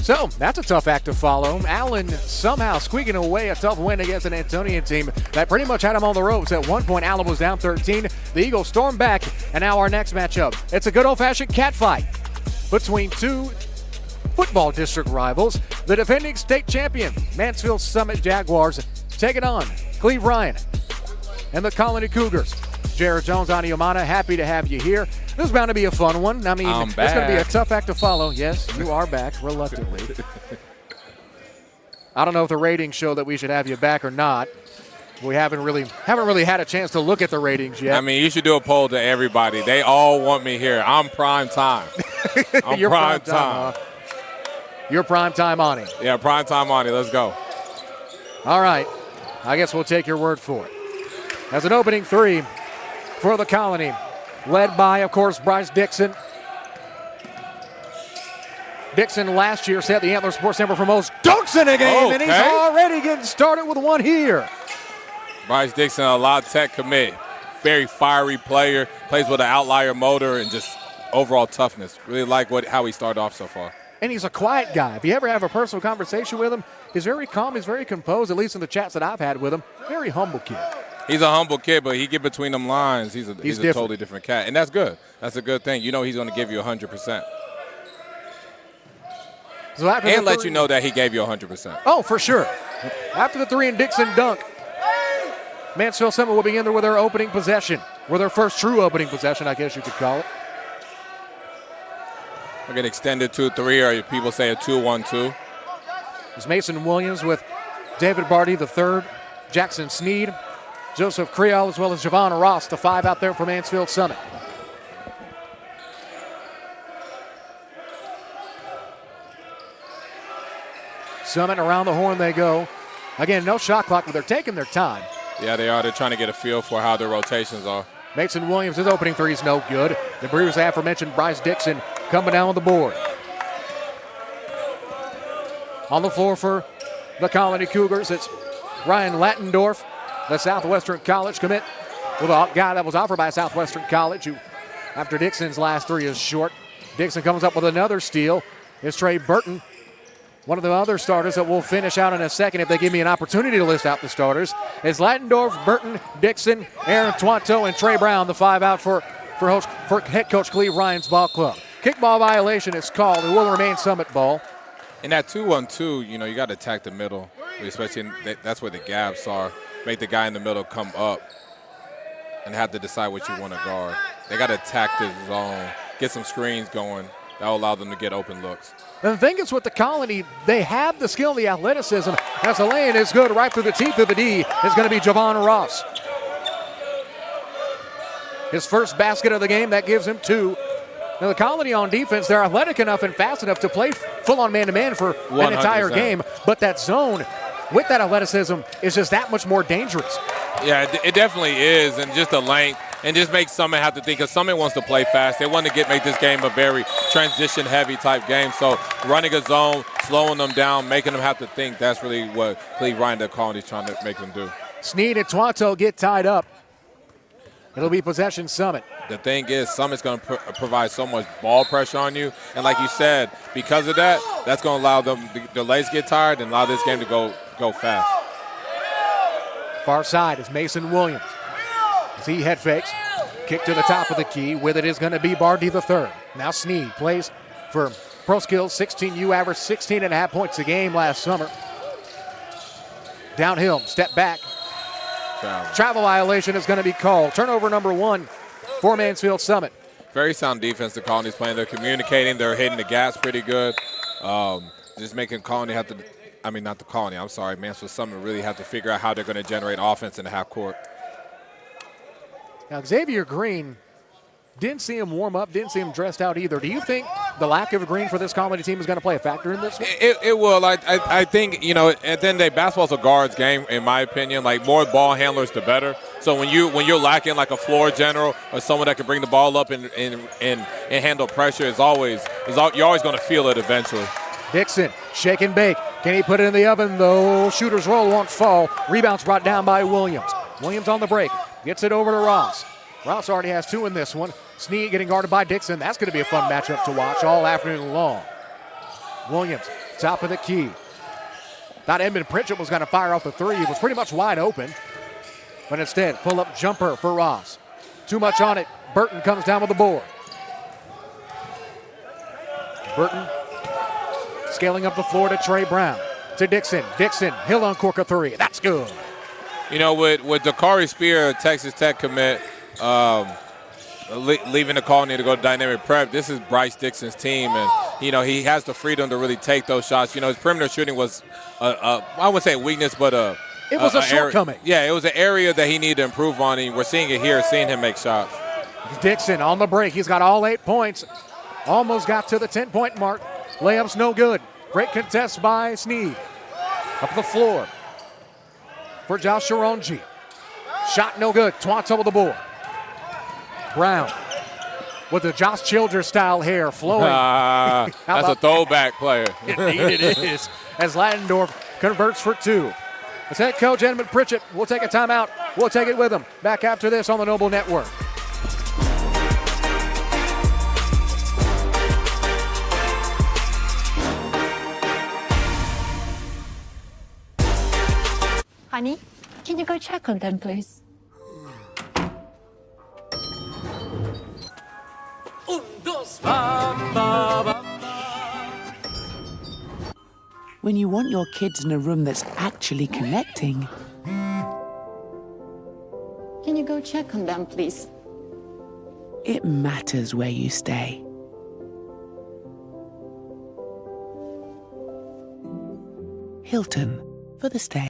So that's a tough act to follow. Allen somehow squeaking away a tough win against an Antonian team that pretty much had him on the ropes. At one point, Allen was down 13. The Eagles stormed back, and now our next matchup. It's a good old-fashioned catfight between two football district rivals. The defending state champion, Mansfield Summit Jaguars, taking on Cleve Ryan and the Colony Cougars. Jared Jones, Ani Omana, happy to have you here. This is bound to be a fun one. I mean, it's going to be a tough act to follow. Yes, you are back, reluctantly. I don't know if the ratings show that we should have you back or not. We haven't really had a chance to look at the ratings yet. I mean, you should do a poll to everybody. They all want me here. I'm prime time. I'm You're prime time. You're prime time, Ani. Yeah, prime time, Ani. Let's go. All right. I guess we'll take your word for it. As an opening three for the Colony, led by, of course, Bryce Dixon. Dixon last year set the Antler Sports Center for most dunks in a game, and he's already getting started with one here. Bryce Dixon, a La Tech commit. Very fiery player, plays with an outlier motor and just overall toughness. Really like how he started off so far. And he's a quiet guy. If you ever have a personal conversation with him, he's very calm, he's very composed, at least in the chats that I've had with him. Very humble kid. He's a humble kid, but he get between them lines. He's a totally different cat, and that's good. That's a good thing. You know he's going to give you 100%. So and let you know that he gave you 100%. Oh, for sure. After the three and Dixon dunk, Mansfield Summit will begin there with their opening possession, with their first true opening possession, I guess you could call it. We're going to extend it 2-3, or people say a 2-1-2. It's Mason Williams with David Barty III, Jackson Sneed, Joseph Creole, as well as Javon Ross, the five out there for Mansfield Summit. Summit around the horn they go. Again, no shot clock, but they're taking their time. Yeah, they are. They're trying to get a feel for how their rotations are. Mason Williams, his opening three is no good. The previously aforementioned Bryce Dixon coming down with the board. On the floor for the Colony Cougars, it's Ryan Lattendorf, the Southwestern College commit, with a guy that was offered by Southwestern College, who, after Dixon's last three is short. Dixon comes up with another steal. It's Trey Burton, one of the other starters that we'll finish out in a second if they give me an opportunity to list out the starters. It's Lattendorf, Burton, Dixon, Aaron Twanto, and Trey Brown, the five out for head coach Cleve Ryan's ball club. Kickball violation is called. It will remain Summit ball. In that 2-1-2, you got to attack the middle, especially that's where the gaps are. Make the guy in the middle come up and have to decide what you want to guard. They got to attack the zone, get some screens going. That will allow them to get open looks. And the thing is with the Colony, they have the skill, the athleticism. As the lane is good right through the teeth of the D, is going to be Javon Ross. His first basket of the game, that gives him two. Now the Colony on defense, they're athletic enough and fast enough to play full-on man-to-man for 100%. An entire game. But that zone, with that athleticism, is just that much more dangerous. Yeah, it definitely is, and just the length. And just make Summit have to think, because Summit wants to play fast. They want to make this game a very transition-heavy type game. So running a zone, slowing them down, making them have to think, that's really what Cleve Ryan, the Colony, is trying to make them do. Sneed and Twanto get tied up. It'll be possession Summit. The thing is, Summit's going to provide so much ball pressure on you. And like you said, because of that, that's going to allow them, their legs get tired and allow this game to go fast. Far side is Mason Williams. As he head fakes, kick to the top of the key. With it is going to be Barty III. Now Sneed plays for Pro Skills, 16U, averaged 16.5 points a game last summer. Downhill, step back. Travel violation is going to be called. Turnover number one for Mansfield Summit. Very sound defense the Colony's playing. They're communicating. They're hitting the gaps pretty good. Just making Colony have to, not the Colony, I'm sorry, Mansfield Summit really have to figure out how they're going to generate offense in the half court. Now, Xavier Green, didn't see him warm up, didn't see him dressed out either. Do you think the lack of Green for this Colony team is going to play a factor in this one? It will. I think, at the end of the day, basketball's a guards game, in my opinion. Like, more ball handlers, the better. So when you're lacking like a floor general or someone that can bring the ball up and handle pressure, you're always going to feel it eventually. Dixon, shake and bake. Can he put it in the oven, though? Shooter's roll won't fall. Rebounds brought down by Williams. Williams on the break. Gets it over to Ross. Ross already has two in this one. Sneed getting guarded by Dixon. That's going to be a fun matchup to watch all afternoon long. Williams top of the key. Thought Edmund Pritchett was going to fire off the three. He was pretty much wide open. But instead, pull-up jumper for Ross. Too much on it. Burton comes down with the board. Burton scaling up the floor to Trey Brown. To Dixon. Dixon, he'll uncork a three. That's good. You know, with Dakari Spear, Texas Tech commit, leaving the colony to go to dynamic prep, this is Bryce Dixon's team, and you know he has the freedom to really take those shots. You know, his perimeter shooting was I wouldn't say a weakness, but it was a shortcoming. Yeah, it was an area that he needed to improve on, and we're seeing it here, seeing him make shots. Dixon on the break. He's got all 8 points. Almost got to the 10-point mark. Layup's no good. Great contest by Sneed. Up the floor for Josh Sharonji. Shot no good. Twanto with the board. Brown with the Josh Childers style hair flowing. That's a throwback player. Indeed it is. As Ladendorf converts for 2. As head coach Edmund Pritchett will take a timeout. We'll take it with him. Back after this on the Noble Network. Honey, can you go check on them, please? When you want your kids in a room that's actually connecting, Can you go check on them, please? it matters where you stay. Hilton for the stay.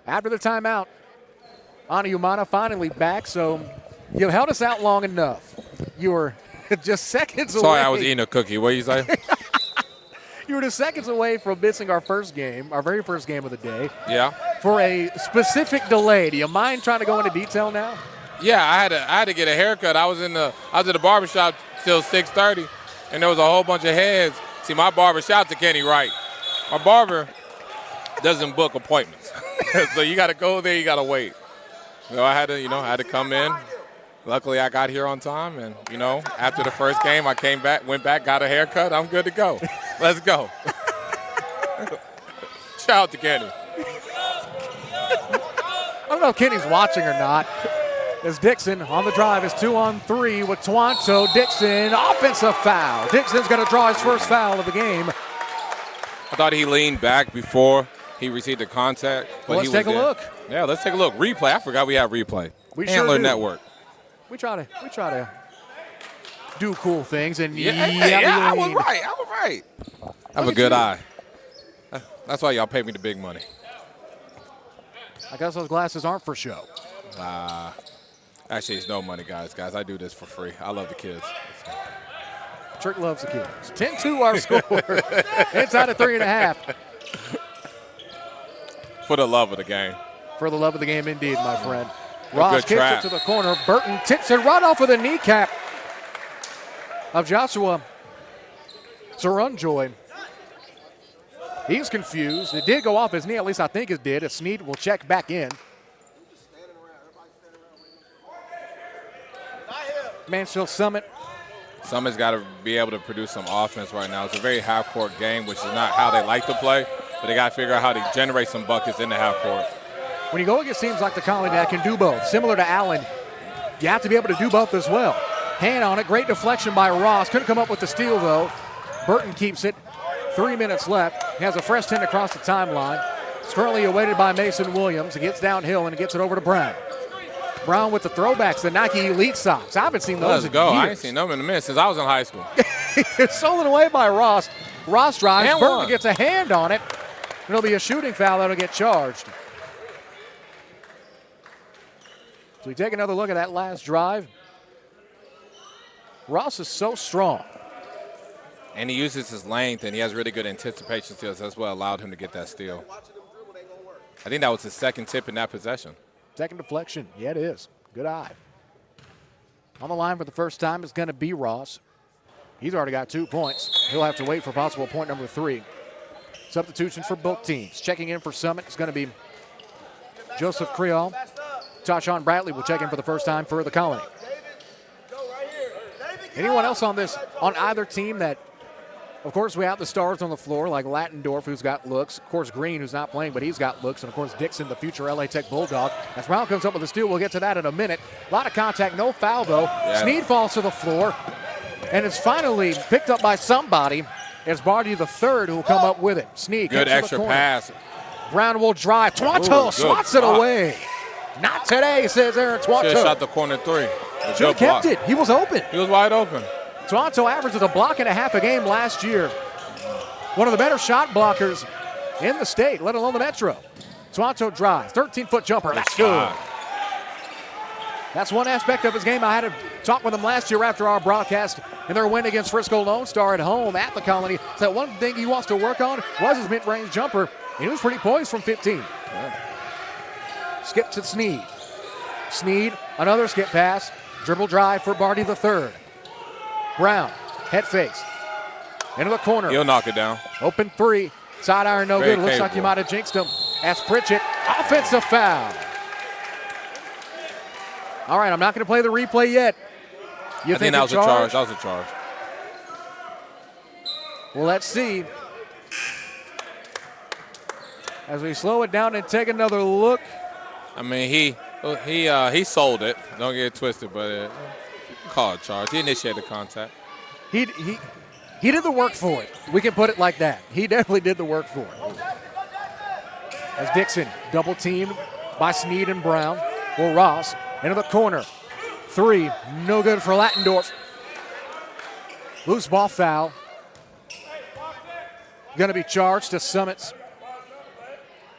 After the timeout, Ana Umana finally back, so you held us out long enough. You were just seconds away. Sorry, I was eating a cookie. What did you say? You were just seconds away from missing our very first game of the day. Yeah. For a specific delay. Do you mind trying to go into detail now? Yeah, I had to get a haircut. I was at the barbershop till 6:30, and there was a whole bunch of heads. See, my barber, shout out to Kenny Wright. My barber doesn't book appointments, so you got to go there. You got to wait. So I had to come in. Luckily, I got here on time, and after the first game, I went back, got a haircut. I'm good to go. Let's go. Shout out to Kenny. I don't know if Kenny's watching or not. As Dixon on the drive is 2-on-3 with Twanto. Dixon, offensive foul. Dixon's going to draw his first foul of the game. I thought he leaned back before he received the contact. But let's take a look. Yeah, let's take a look. Replay. I forgot we have replay. We Handler sure do. Network. We try to do cool things, and I was right. I have a good eye. That's why y'all pay me the big money. I guess those glasses aren't for show. Actually, it's no money, guys. Guys, I do this for free. I love the kids. Trick loves the kids. 10-2 our score. Inside of 3.5. For the love of the game. For the love of the game, indeed, my friend. Ross kicks trap. it to the corner. Burton tips it right off of the kneecap of Joshua Sarunjoy. He's confused. It did go off his knee, at least I think it did. If Sneed will check back in. Mansfield Summit. Summit's got to be able to produce some offense right now. It's a very half-court game, which is not how they like to play, but they got to figure out how to generate some buckets in the half-court. When you go against teams like the Colony that can do both, similar to Allen, you have to be able to do both as well. Hand on it, great deflection by Ross. Couldn't come up with the steal, though. Burton keeps it. 3 minutes left. He has a fresh 10 across the timeline. It's currently awaited by Mason Williams. He gets downhill and gets it over to Brown. Brown with the throwbacks, the Nike Elite socks. I haven't seen those in years. I ain't seen them in a minute since I was in high school. It's stolen away by Ross. Ross drives. And Burton one. gets a hand on it. It'll be a shooting foul that'll get charged. So we take another look at that last drive. Ross is so strong. And he uses his length, and he has really good anticipation skills. That's what allowed him to get that steal. I think that was his second tip in that possession. Second deflection. Yeah, it is. Good eye. On the line for the first time is going to be Ross. He's already got 2 points. He'll have to wait for possible point number 3. Substitutions for both teams. Checking in for Summit is going to be Joseph Creole. Tashawn Bradley will check in for the first time for the Colony. Anyone else on either team that Of course, we have the stars on the floor like Lattendorf, who's got looks. Of course, Green, who's not playing, but he's got looks. And, of course, Dixon, the future LA Tech Bulldog. As Brown comes up with a steal, we'll get to that in a minute. A lot of contact, no foul, though. Yeah. Snead falls to the floor, and it's finally picked up by somebody. It's Barty the third who will come up with it. Snead Good gets extra to the corner. pass. Brown will drive. Twanto swats it away. Not today, says Aaron Twanto. Should have shot the corner three. Should have kept it. He was open. He was wide open. Twanto averages a block and a half a game last year. One of the better shot blockers in the state, let alone the Metro. Twanto drives. 13-foot jumper. That's good. That's one aspect of his game. I had a talk with him last year after our broadcast in their win against Frisco Lone Star at home at the Colony. So one thing he wants to work on was his mid-range jumper. He was pretty poised from 15. Yeah. Skip to Snead. Snead, another skip pass. Dribble drive for Barty the third. Brown, head fakes. Into the corner. He'll knock it down. Open three. Side iron, no Very good. Looks capable. like you might have jinxed him. As Pritchett, offensive foul. All right, I'm not going to play the replay yet. I think that was a charge. That was a charge. Well, let's see. As we slow it down and take another look. I mean, he sold it. Don't get it twisted, but call it a charge. He initiated contact. He did the work for it. We can put it like that. He definitely did the work for it. As Dixon double teamed by Snead and Brown. Well, Ross into the corner. Three, no good for Lattendorf. Loose ball foul. Going to be charged to Summits.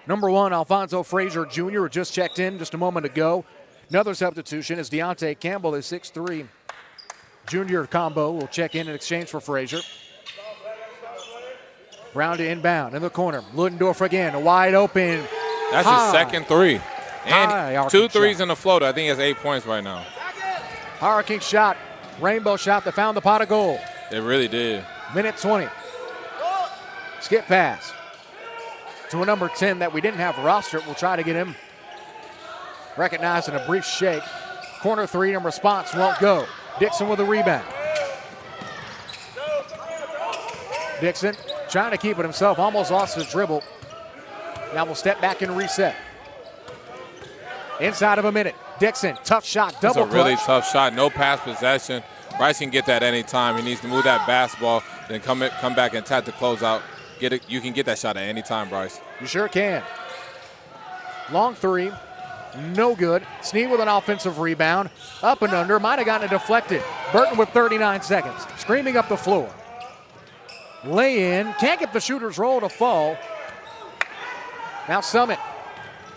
Number 1, Alfonso Frazier Jr., who just checked in just a moment ago. Another substitution is Deontay Campbell, the 6'3" junior combo will check in exchange for Frazier. Brown to inbound in the corner. Ludendorff again, wide open. That's his second three. And 2 threes shot. in the floater. I think he has 8 points right now. Hurricane shot, rainbow shot that found the pot of gold. It really did. Minute 20. Skip pass to a number 10 that we didn't have rostered. We'll try to get him recognized in a brief shake. Corner three and response won't go. Dixon with a rebound. Dixon trying to keep it himself, almost lost his dribble. Now we'll step back and reset. Inside of a minute. Dixon, tough shot, double It's a really clutch. tough shot. No pass possession. Bryce can get that anytime. He needs to move that basketball, then come back and tap the closeout. Get it. You can get that shot at any time, Bryce. You sure can. Long three, no good. Snead with an offensive rebound. Up and under, might have gotten it deflected. Burton with 39 seconds, screaming up the floor. Lay in, can't get the shooter's roll to fall. Now Summit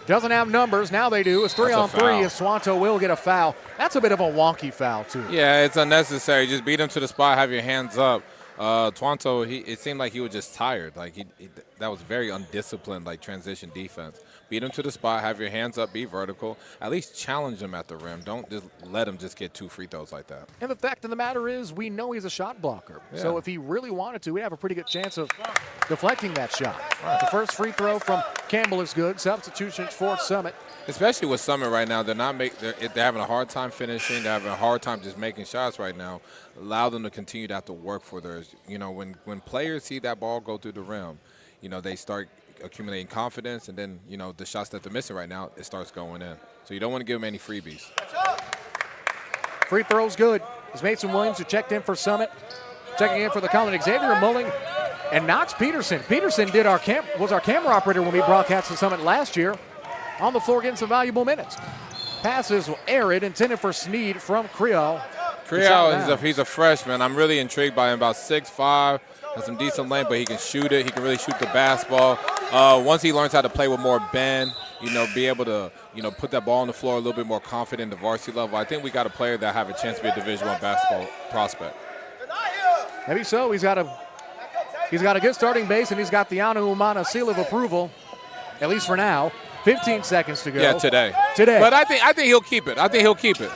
doesn't have numbers. Now they do. It's 3-on-3 as Swanto will get a foul. That's a bit of a wonky foul, too. Yeah, it's unnecessary. Just beat him to the spot, have your hands up. Twanto, it seemed like he was just tired. Like that was very undisciplined, like transition defense. Beat him to the spot, have your hands up, be vertical. At least challenge him at the rim. Don't just let him just get 2 free throws like that. And the fact of the matter is, we know he's a shot blocker. Yeah. So if he really wanted to, we'd have a pretty good chance of deflecting that shot. Right. The first free throw from Campbell is good. Substitutions for Summit. Especially with Summit right now, they're having a hard time finishing. They're having a hard time just making shots right now. Allow them to continue to have to work for theirs. You know, when players see that ball go through the rim, you know, they start accumulating confidence, and then, you know, the shots that they're missing right now, it starts going in. So you don't want to give them any freebies. Free throw's good. It's Mason Williams, who checked in for Summit. Checking in for the Colony, Xavier Mulling and Knox Peterson. Peterson was our camera operator when we broadcast the Summit last year. On the floor getting some valuable minutes. Passes arid, intended for Snead from Creole. Creole, he's a freshman. I'm really intrigued by him. About 6'5", has some decent length, but he can shoot it. He can really shoot the basketball. Once he learns how to play with more bend, you know, be able to, you know, put that ball on the floor a little bit more confident at the varsity level, I think we got a player that have a chance to be a Division I basketball prospect. Maybe so. He's got a good starting base, and he's got the Anu Umana seal of approval, at least for now. 15 seconds to go. Yeah, today. But I think he'll keep it.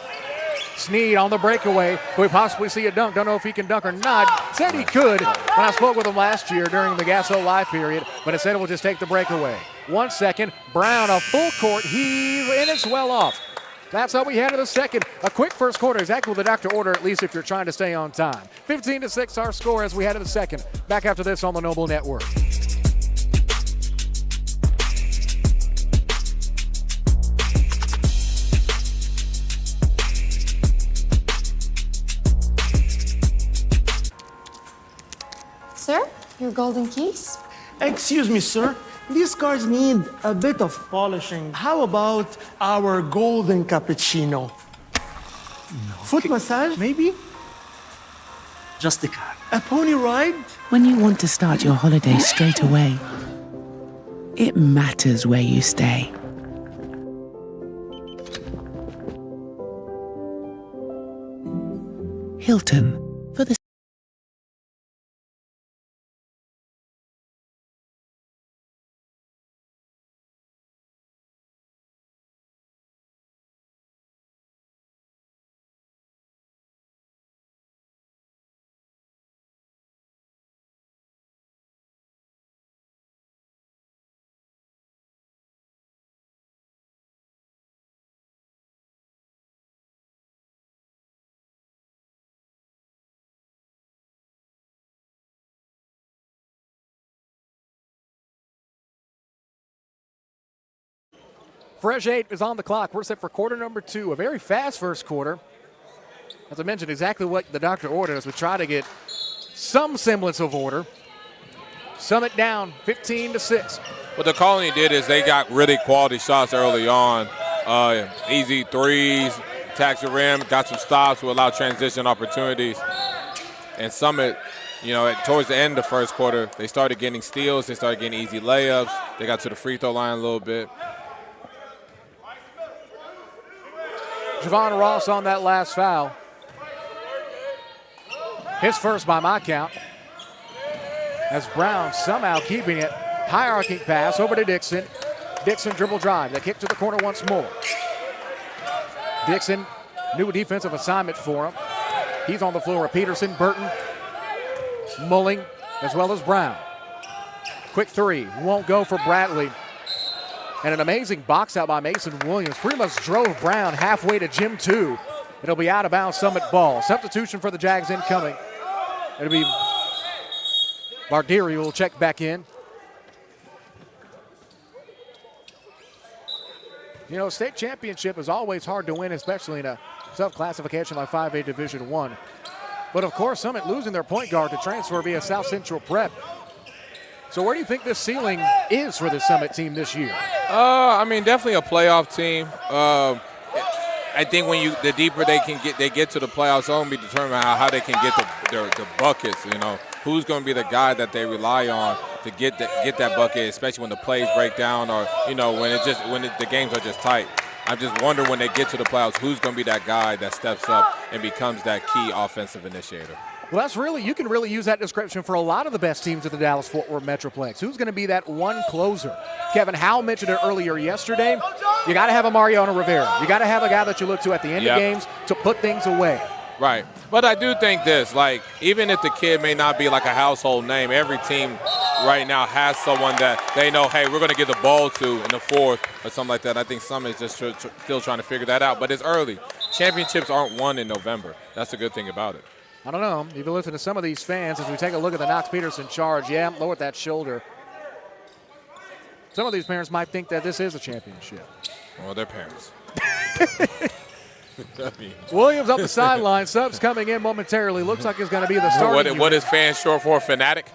Snead on the breakaway. Could we possibly see a dunk? Don't know if he can dunk or not. Said he could when I spoke with him last year during the Gasso Live period, but instead we'll just take the breakaway. 1 second. Brown, a full court heave, and it's well off. That's how we head to the second. A quick first quarter, exactly what the doctor ordered, at least if you're trying to stay on time. 15-6 our score as we head to the second. Back after this on the Noble Network. Sir, your golden keys? Excuse me, sir. These cars need a bit of polishing. How about our golden cappuccino? Foot massage, maybe? Just a car. A pony ride? When you want to start your holiday straight away, it matters where you stay. Hilton, for the Fresh 8 is on the clock. We're set for quarter number 2. A very fast first quarter. As I mentioned, exactly what the doctor ordered as we try to get some semblance of order. Summit down 15-6. What the Colony did is they got really quality shots early on. Easy threes, attacks the rim, got some stops to allow transition opportunities. And Summit, towards the end of the first quarter, they started getting steals. They started getting easy layups. They got to the free throw line a little bit. Javon Ross on that last foul. His first by my count. As Brown somehow keeping it. High arcing pass over to Dixon. Dixon dribble drive. They kick to the corner once more. Dixon, new defensive assignment for him. He's on the floor with Peterson, Burton, Mulling, as well as Brown. Quick three. Won't go for Bradley. And an amazing box out by Mason Williams. Pretty much drove Brown halfway to Gym 2. It'll be out of bounds Summit ball. Substitution for the Jags incoming. It'll be Bardiri will check back in. State championship is always hard to win, especially in a self-classification like 5A Division I. But, of course, Summit losing their point guard to transfer via South Central Prep. So where do you think this ceiling is for the Summit team this year? Definitely a playoff team. I think the deeper they get to the playoffs, it's going to be determined how they can get the buckets. Who's going to be the guy that they rely on to get that bucket, especially when the plays break down or when the games are just tight. I just wonder when they get to the playoffs, who's going to be that guy that steps up and becomes that key offensive initiator. Well, you can really use that description for a lot of the best teams in the Dallas-Fort Worth Metroplex. Who's going to be that one closer? Kevin Howell mentioned it earlier yesterday. You got to have a Mariano Rivera. You got to have a guy that you look to at the end of games to put things away. Right. But I do think this, even if the kid may not be like a household name, every team right now has someone that they know, hey, we're going to get the ball to in the fourth or something like that. I think Summit is just still trying to figure that out. But it's early. Championships aren't won in November. That's the good thing about it. I don't know. If you listen to some of these fans, as we take a look at the Knox-Peterson charge, lower that shoulder. Some of these parents might think that this is a championship. Well, they're parents. Williams up the sideline. Subs coming in momentarily. Looks like it's going to be the starting. What is fans short for? Fanatic?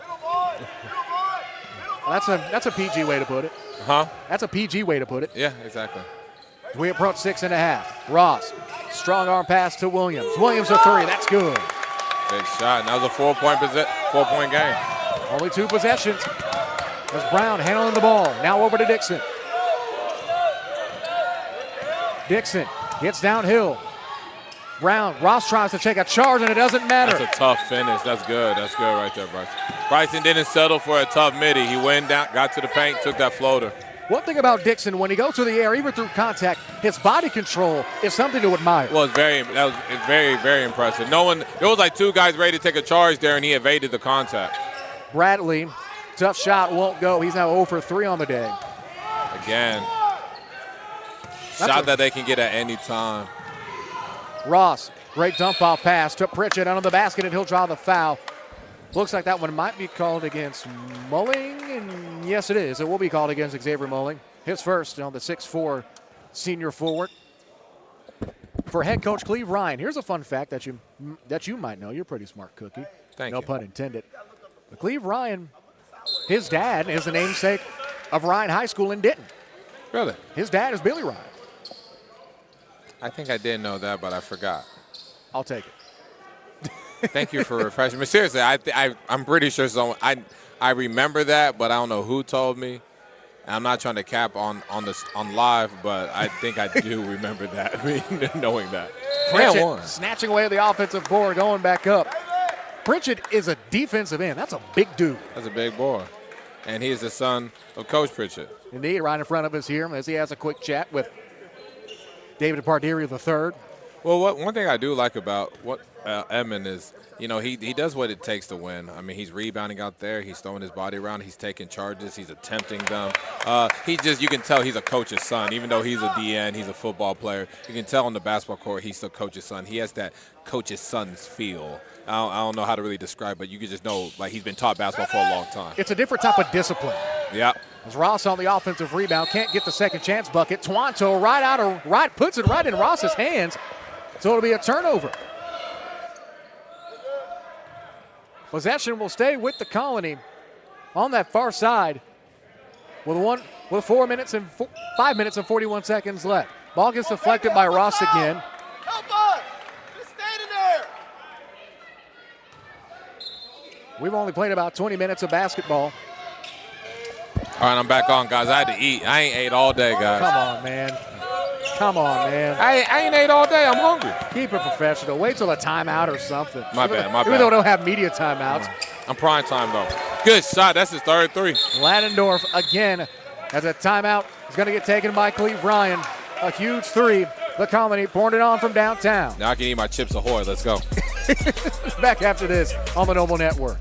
That's a PG way to put it. Huh? That's a PG way to put it. Yeah, exactly. We approach 6.5. Ross, strong arm pass to Williams. Williams a three. That's good. Big shot. That was a 4-point game. Only 2 possessions. As Brown handling the ball. Now over to Dixon. Dixon gets downhill. Ross tries to take a charge, and it doesn't matter. That's a tough finish. That's good. That's good right there, Bryson. Bryson didn't settle for a tough midi. He went down, got to the paint, took that floater. One thing about Dixon, when he goes through the air, even through contact, his body control is something to admire. Well, that was very, very impressive. There was like 2 guys ready to take a charge there, and he evaded the contact. Bradley, tough shot, won't go. He's now 0 for 3 on the day. Again. Shot that they can get at any time. Ross, great dump off pass to Pritchett under the basket, and he'll draw the foul. Looks like that one might be called against Mulling, and yes, it is. It will be called against Xavier Mulling. His first on the 6'4" senior forward. For head coach Cleve Ryan, here's a fun fact that you might know. You're a pretty smart cookie. Thank no you. pun intended. But Cleve Ryan, his dad is the namesake of Ryan High School in Denton. Really? His dad is Billy Ryan. I think I did know that, but I forgot. I'll take it. Thank you for refreshing me. Seriously, I'm pretty sure someone. I remember that, but I don't know who told me. I'm not trying to cap on live, but I think I do remember that, knowing that. Pritchett snatching away the offensive board, going back up. Pritchett is a defensive end. That's a big dude. That's a big boy. And he is the son of Coach Pritchett. Indeed, right in front of us here as he has a quick chat with David Bardieri III. Well, one thing I do like about what Edmond is, he does what it takes to win. I mean, he's rebounding out there. He's throwing his body around. He's taking charges. He's attempting them. You can tell he's a coach's son. Even though he's a DN, he's a football player. You can tell on the basketball court he's the coach's son. He has that coach's son's feel. I don't know how to really describe, but you can just know like he's been taught basketball for a long time. It's a different type of discipline. Yeah. As Ross on the offensive rebound, can't get the second chance bucket. Twanto puts it right in Ross's hands, so it'll be a turnover. Possession will stay with the Colony on that far side with 5 minutes and 41 seconds left. Ball gets deflected by Ross again. Help us! Just standing there! We've only played about 20 minutes of basketball. All right, I'm back on, guys. I had to eat. I ain't ate all day, guys. Come on, man. I ain't ate all day. I'm hungry. Keep it professional. Wait till a timeout or something. My bad. Even though we don't have media timeouts. I'm prime time, though. Good shot. That's his third three. Ladendorf again as a timeout is going to get taken by Cleve Ryan. A huge three. The Colony pouring it on from downtown. Now I can eat my Chips Ahoy. Let's go. Back after this on the Noble Network.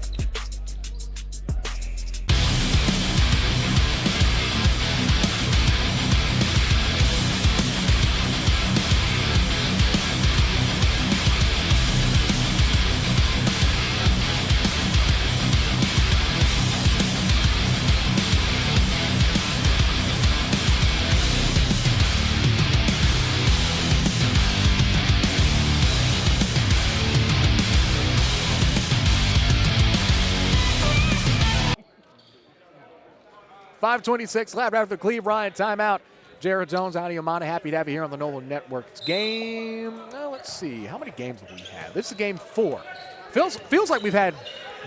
.5:26 left after the Cleve Ryan timeout. Jared Jones, Audi Amana, happy to have you here on the Noble Network. It's game, let's see, how many games have we had? This is game 4. Feels like we've had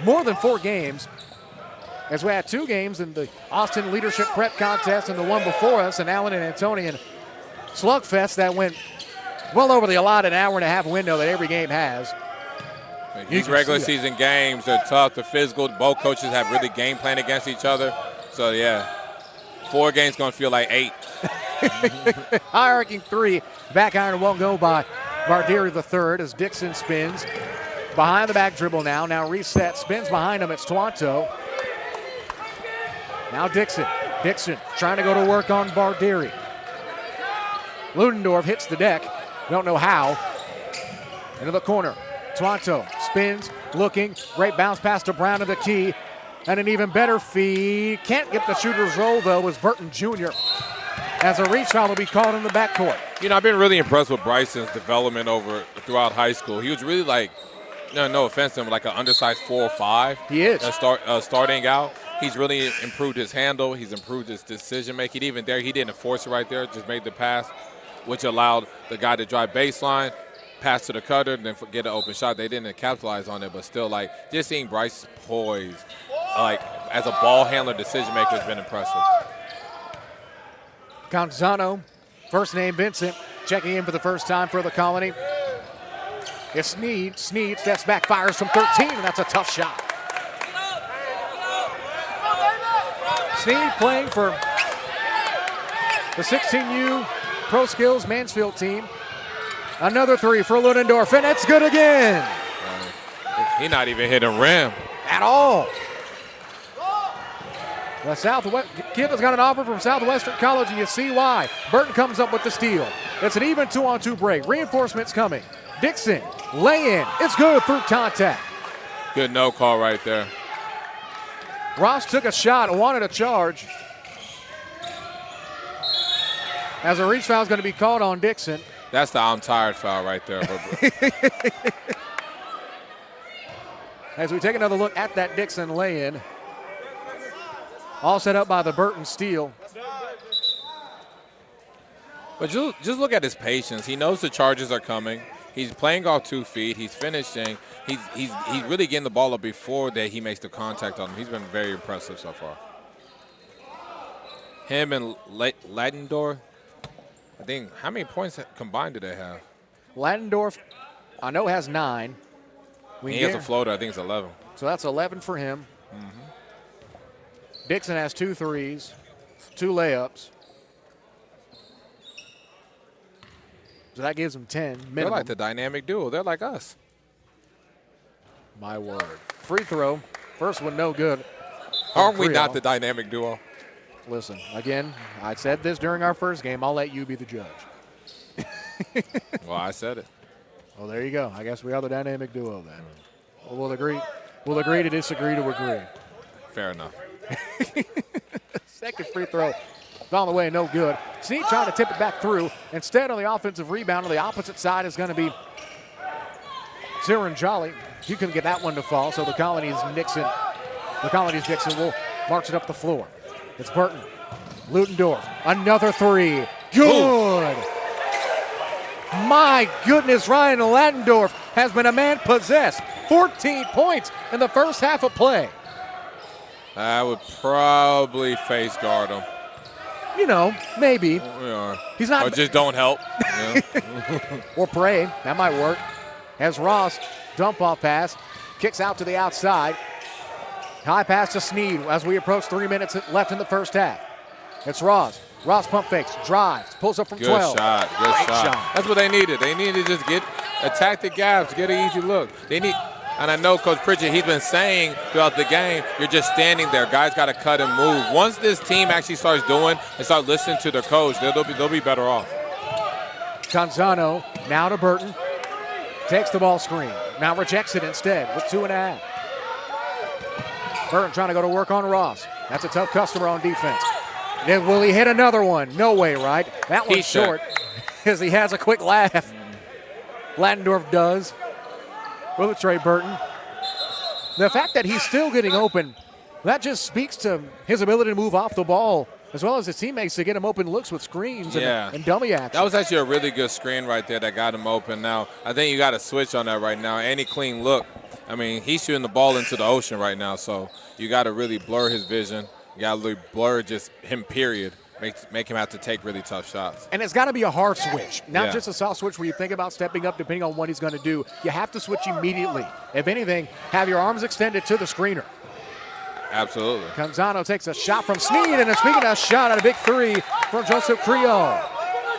more than 4 games, as we had 2 games in the Austin Leadership Prep Contest and the one before us, an Allen and Antonian slugfest that went well over the allotted hour and a half window that every game has. These regular season games are tough. They're physical. Both coaches have really game plan against each other. So, yeah, 4 games going to feel like 8. High-arcing 3. Back iron won't go by Bardieri III as Dixon spins. Behind the back dribble now. Now reset. Spins behind him. It's Twanto. Now Dixon. Dixon trying to go to work on Bardieri. Ludendorff hits the deck. Don't know how. Into the corner. Twanto spins, looking. Great bounce pass to Brown to the key. And an even better feed. Can't get the shooter's roll, though, as Burton Jr. As a reach foul will be called in the backcourt. I've been really impressed with Bryson's development throughout high school. He was really like, no offense to him, like an undersized 4 or 5. He is. Starting out. He's really improved his handle. He's improved his decision-making. Even there, he didn't force it right there, just made the pass, which allowed the guy to drive baseline, pass to the cutter, and then get an open shot. They didn't capitalize on it, but still, just seeing Bryce poised, as a ball handler, decision maker has been impressive. Gonzano, first name Vincent, checking in for the first time for the Colony. It's Sneed. Sneed steps back, fires from 13, and that's a tough shot. Sneed playing for the 16U Pro Skills Mansfield team. Another 3 for Ludendorff, and it's good again. He's not even hitting rim. At all. The Southwest kid has got an offer from Southwestern College, and you see why. Burton comes up with the steal. It's an even 2-on-2 break. Reinforcements coming. Dixon, lay in. It's good through contact. Good no call right there. Ross took a shot and wanted a charge. As a reach foul is going to be called on Dixon. That's the I'm tired foul right there. As we take another look at that Dixon lay-in. All set up by the Burton steal. But just look at his patience. He knows the charges are coming. He's playing off 2 feet. He's finishing. He's really getting the ball up before that he makes the contact on him. He's been very impressive so far. Him and Ladendorf, I think, how many points combined do they have? Ladendorf, I know, has 9. He has a floater. I think it's 11. So that's 11 for him. Dixon has 2 threes, 2 layups. So that gives him 10 minimum. They're like the dynamic duo. They're like us. My word. Free throw. First one no good. Aren't we not the dynamic duo? Listen, again, I said this during our first game. I'll let you be the judge. Well, I said it. Well, there you go. I guess we are the dynamic duo then. Well, we'll agree to disagree to agree. Fair enough. Second free throw. On the way, no good. Snead trying to tip it back through. Instead, on the offensive rebound on the opposite side is going to be Zirin Jolly. He couldn't get that one to fall, so the Colony's Dixon will march it up the floor. It's Burton. Ludendorff, another 3. Good. Ooh. My goodness, Ryan Ladendorf has been a man possessed. 14 points in the first half of play. I would probably face guard him. You know, maybe. Yeah. He's not. Or just don't help. Yeah. Or pray. That might work. As Ross, dump off pass, kicks out to the outside. High pass to Snead as we approach 3 minutes left in the first half. It's Ross. Ross pump fakes, drives, pulls up from 12. Good shot. Good shot. That's what they needed. They needed to just attack the gaps, get an easy look. And I know Coach Pritchett, he's been saying throughout the game, you're just standing there. Guys got to cut and move. Once this team actually starts doing and start listening to their coach, they'll be better off. Canzano now to Burton. Takes the ball screen. Now rejects it instead with 2.5. Burton trying to go to work on Ross. That's a tough customer on defense. Then will he hit another one? No way, right? That one's short as he has a quick laugh. Ladendorf does. With Trey Burton. The fact that he's still getting open, that just speaks to his ability to move off the ball, as well as his teammates to get him open looks with screens and dummy action. That was actually a really good screen right there that got him open. Now, I think you got to switch on that right now. Any clean look. I mean, he's shooting the ball into the ocean right now, so you got to really blur his vision. You got to really blur just him, period. Make him have to take really tough shots. And it's got to be a hard switch, not just a soft switch where you think about stepping up depending on what he's going to do. You have to switch immediately. If anything, have your arms extended to the screener. Absolutely. Canzano takes a shot from Snead, and speaking of shot, at a big 3 from Joseph Creole.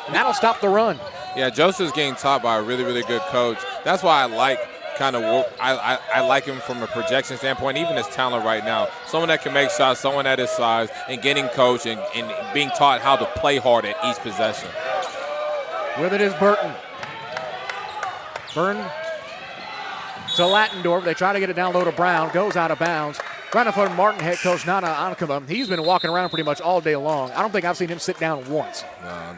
And that'll stop the run. Yeah, Joseph's getting taught by a really, really good coach. That's why I like I like him from a projection standpoint, even his talent right now. Someone that can make shots, someone at his size, and getting coached and being taught how to play hard at each possession. With it is Burton. Burton to Ladendorf. They try to get it down low to Brown. Goes out of bounds. Right in front of Martin head coach Nana Ankama. He's been walking around pretty much all day long. I don't think I've seen him sit down once.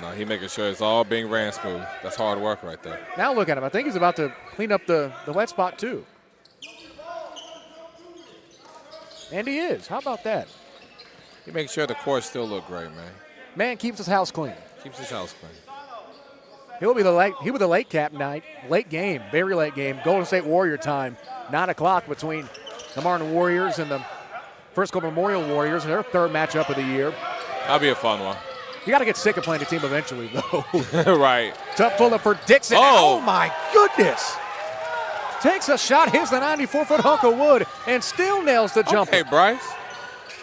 No, he's making sure it's all being ran smooth. That's hard work right there. Now look at him. I think he's about to clean up the wet spot too. And he is. How about that? He makes sure the court still look great, man. Man keeps his house clean. Keeps his house clean. He'll be the late cap night, late game, very late game. Golden State Warrior time, 9 o'clock between the Martin Warriors and the Frisco Memorial Warriors, their third matchup of the year. That'll be a fun one. You got to get sick of playing the team eventually, though. Right. Tough pull-up for Dixon. Oh, my goodness. Takes a shot, hits the 94-foot hunk of wood, and still nails the jumper. Okay, Bryce.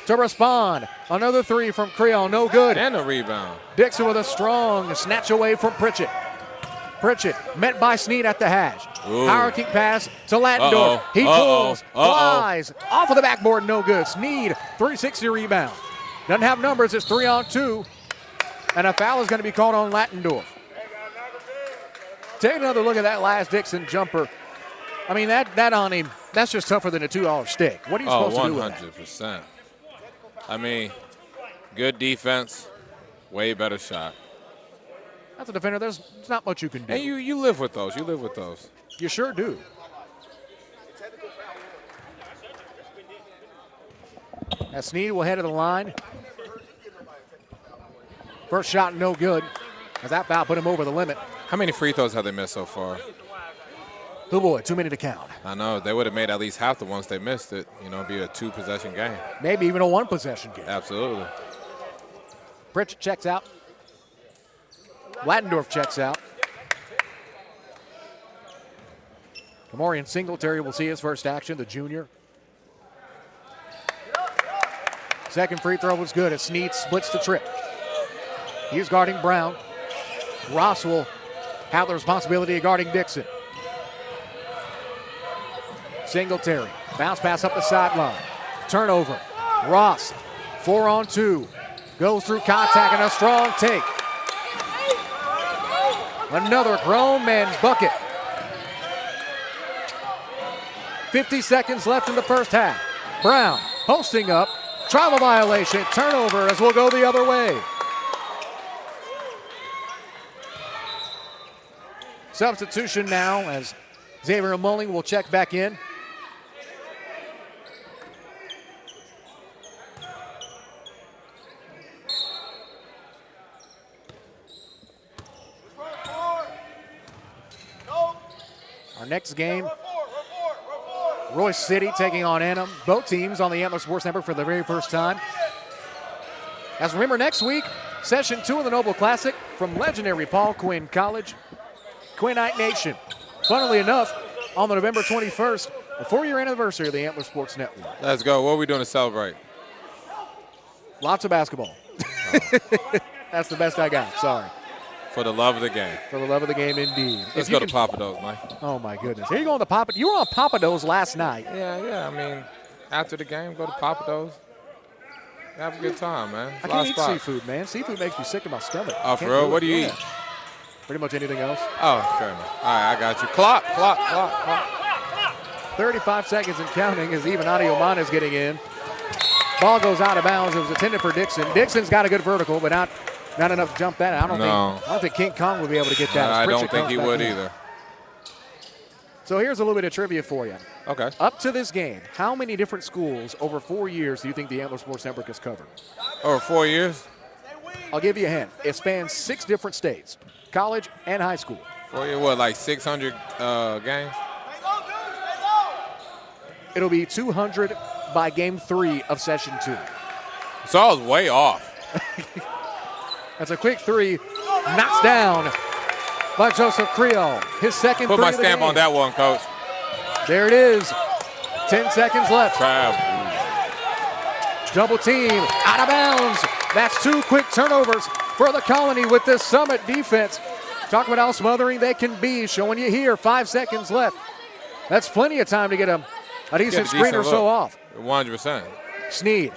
To respond, another 3 from Creole, no good. And a rebound. Dixon with a strong snatch away from Pritchett. Pritchett met by Snead at the hash. Hierarchy pass to Ladendorf. He pulls, flies, off of the backboard, no good. Snead, 360 rebound. Doesn't have numbers. It's 3-on-2. And a foul is going to be called on Lattendorf. Take another look at that last Dixon jumper. I mean, that on him, that's just tougher than a $2 stick. What are you supposed to do with that? 100%. I mean, good defense, way better shot. That's a defender. There's not much you can do. And you live with those. You live with those. You sure do. As Sneed will head to the line. First shot, no good. As that foul put him over the limit. How many free throws have they missed so far? Oh boy, too many to count. I know. They would have made at least half the ones they missed it. You know, be a 2-possession game. Maybe even a 1-possession game. Absolutely. Pritchett checks out. Lattendorf checks out. Kamorian Singletary will see his first action, the junior. Second free throw was good as Sneed splits the trip. He's guarding Brown. Ross will have the responsibility of guarding Dixon. Singletary, bounce pass up the sideline. Turnover. Ross, 4-on-2. Goes through contact and a strong take. Another grown man bucket. 50 seconds left in the first half. Brown posting up. Travel violation. Turnover as we'll go the other way. Substitution now as Xavier Mulling will check back in. Our next game, Royce City taking on Annam. Both teams on the Antler Sports Network for the very first time. As remember, next week, Session 2 of the Noble Classic from legendary Paul Quinn College, Quinnite Nation. Funnily enough, on the November 21st, the 4-year anniversary of the Antler Sports Network. Let's go. What are we doing to celebrate? Lots of basketball. That's the best I got. Sorry. For the love of the game. For the love of the game, indeed. Let's go to Papados, Mike. Oh, my goodness. Here you go on the Papa. You were on Papados last night. Yeah. I mean, after the game, go to Papados. Have a good time, man. I can't eat seafood, man. Seafood makes me sick to my stomach. Oh, for real? What do you eat? Pretty much anything else. Oh, fair enough. All right, I got you. Clock. 35 seconds and counting as even Adioman is getting in. Ball goes out of bounds. It was intended for Dixon. Dixon's got a good vertical, but not enough to jump that. I don't think King Kong would be able to get that. I don't think he would either. So here's a little bit of trivia for you. Okay. Up to this game, how many different schools over 4 years do you think the Antler Sports Network has covered? Over 4 years? I'll give you a hint. It spans 6 different states, college and high school. 4 years, what, like 600 games? It'll be 200 by game 3 of session 2. So I was way off. That's a quick three. Knocks down by Joseph Creole. His second three. Put my stamp on that one, Coach. There it is. 10 seconds left. Travel. Double team. Out of bounds. That's 2 quick turnovers for the Colony with this Summit defense. Talk about how smothering they can be. Showing you here. 5 seconds left. That's plenty of time to get a decent screen or so off. 100%. Sneed.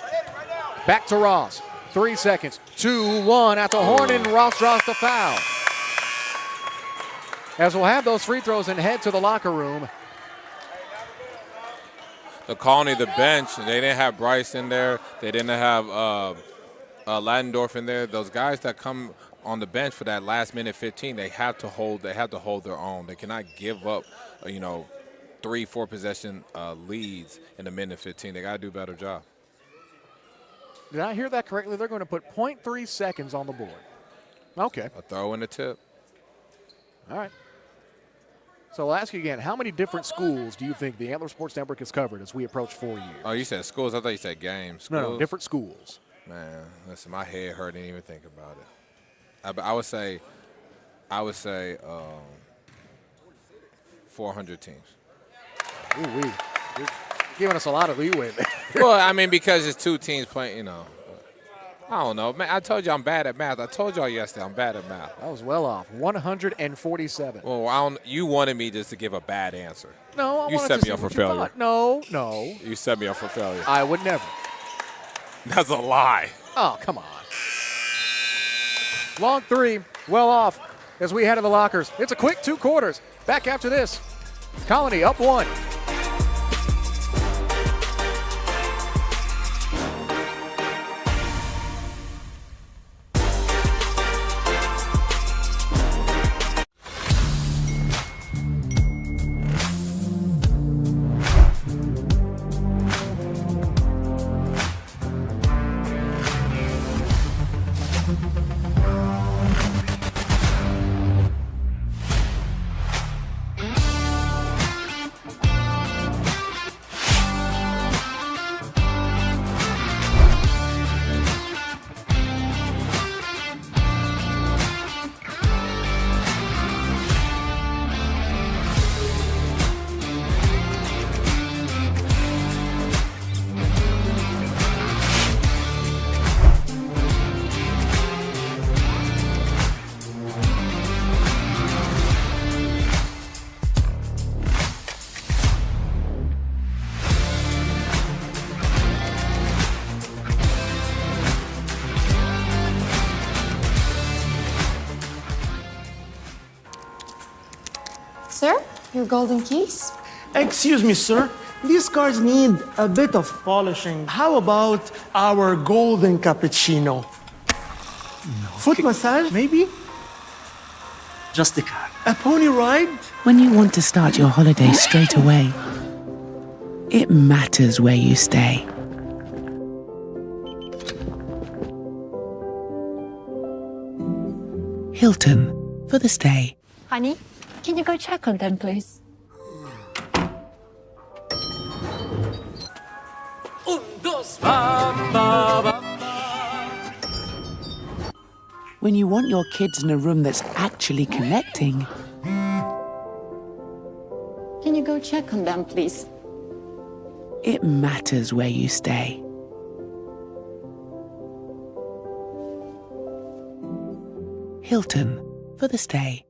Back to Ross. 3 seconds. 2-1 at the horn, and Ross draws the foul. As we'll have those free throws and head to the locker room. The Colony, the bench, they didn't have Bryce in there. They didn't have Lattendorf in there. Those guys that come on the bench for that last minute 15, they have to hold their own. They cannot give up, 3-4 possession leads in the minute 15. They got to do a better job. Did I hear that correctly? They're going to put 0.3 seconds on the board. Okay. A throw in the tip. All right. So I'll ask you again, how many different schools do you think the Antler Sports Network has covered as we approach 4 years? Oh, you said schools? I thought you said games. Schools? No, different schools. Man, listen, my head hurt. I didn't even think about it. I would say 400 teams. Ooh, you're giving us a lot of leeway there. Well, I mean, because it's 2 teams playing, I don't know. Man, I told you I'm bad at math. I told y'all yesterday I'm bad at math. That was well off. 147. Well, you wanted me just to give a bad answer. No, you set me up for failure. No. You set me up for failure. I would never. That's a lie. Oh, come on. Long three, well off as we head to the lockers. It's a quick 2 quarters. Back after this. Colony up 1. Sir, your golden keys? Excuse me, sir. These cars need a bit of polishing. How about our golden cappuccino? Foot massage, maybe? Just the car. A pony ride? When you want to start your holiday straight away, it matters where you stay. Hilton for the stay. Honey, can you go check on them, please? When you want your kids in a room that's actually connecting, Can you go check on them, please? it matters where you stay. Hilton for the stay.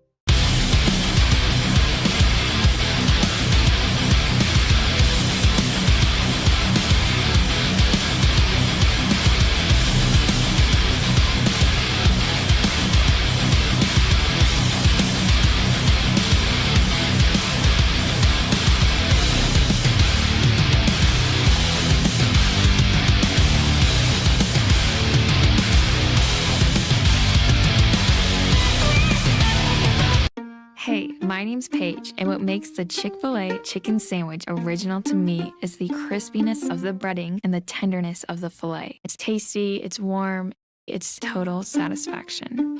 Hey, my name's Paige, and what makes the Chick-fil-A chicken sandwich original to me is the crispiness of the breading and the tenderness of the filet. It's tasty, it's warm, it's total satisfaction.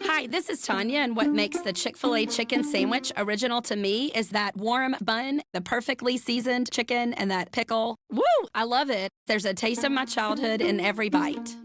Hi, this is Tanya, and what makes the Chick-fil-A chicken sandwich original to me is that warm bun, the perfectly seasoned chicken, and that pickle. Woo! I love it. There's a taste of my childhood in every bite.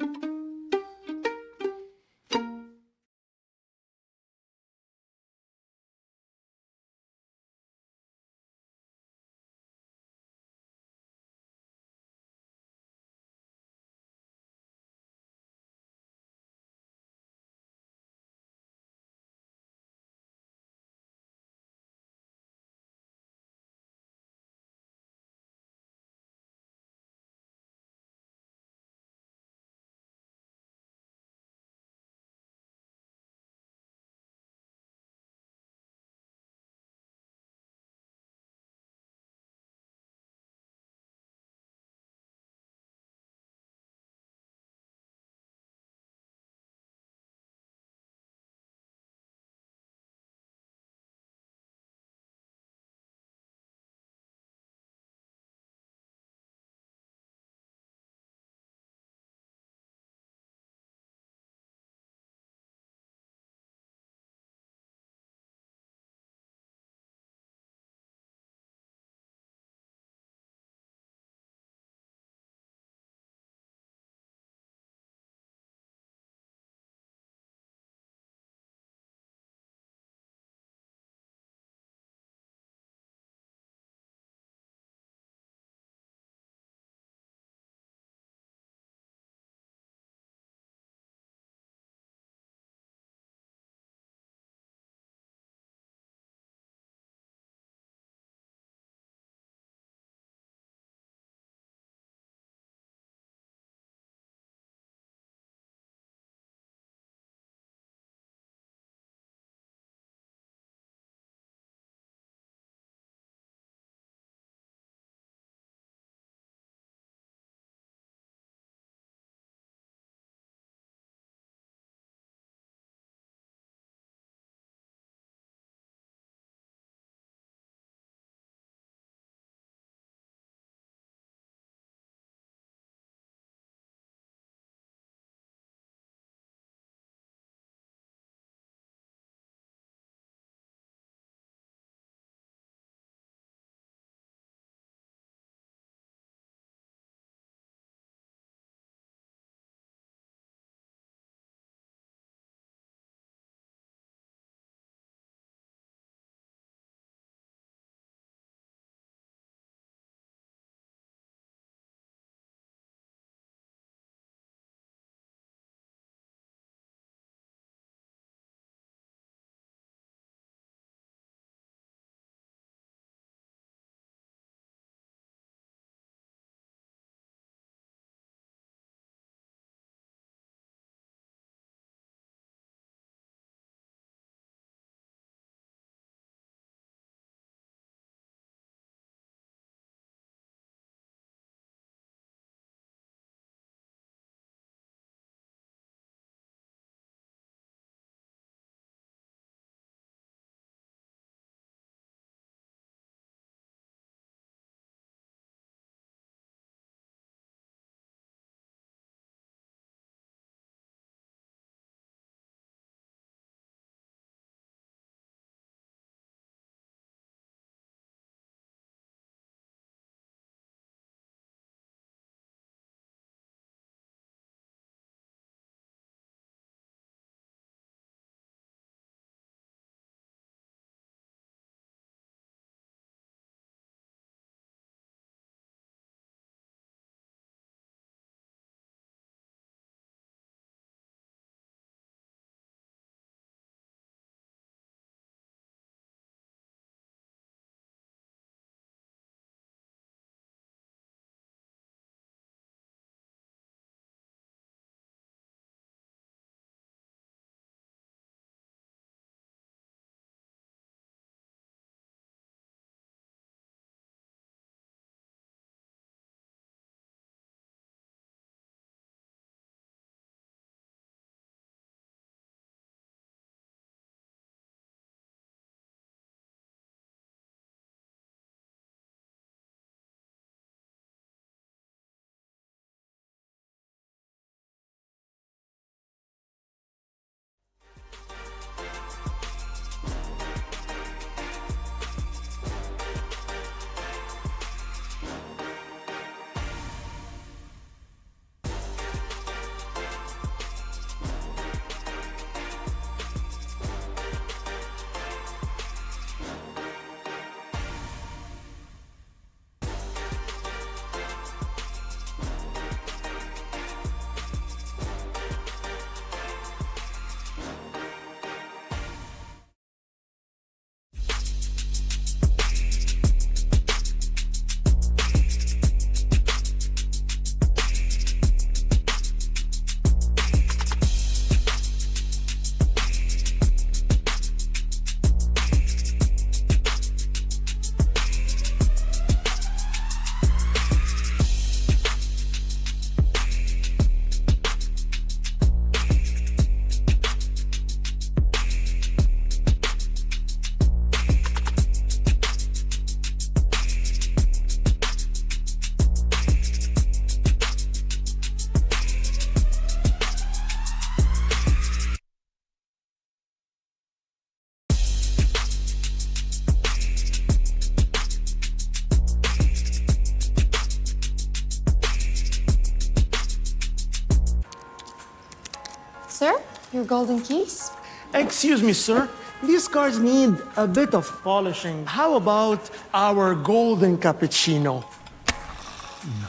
Sir, your golden keys? Excuse me, sir. These cars need a bit of polishing. How about our golden cappuccino?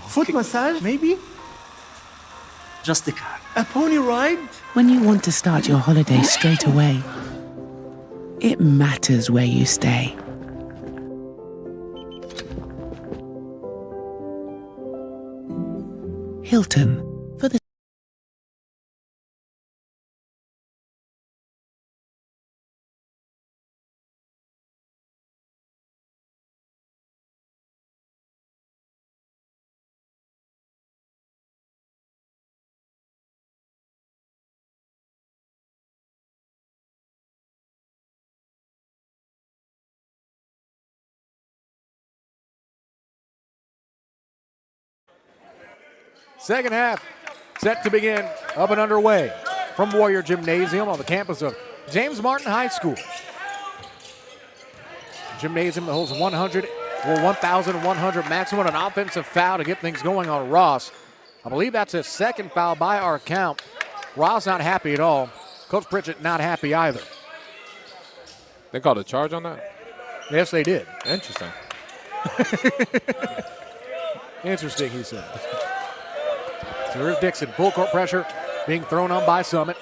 Foot massage, maybe? Just the car. A pony ride? When you want to start your holiday straight away, it matters where you stay. Hilton, for the Second half set to begin, up and underway from Warrior Gymnasium on the campus of James Martin High School. Gymnasium that holds 1,100 maximum, an offensive foul to get things going on Ross. I believe that's his second foul by our count. Ross not happy at all. Coach Pritchett not happy either. They called a charge on that? Yes, they did. Interesting. Interesting, he said. So here's Dixon, full court pressure being thrown on by Summit.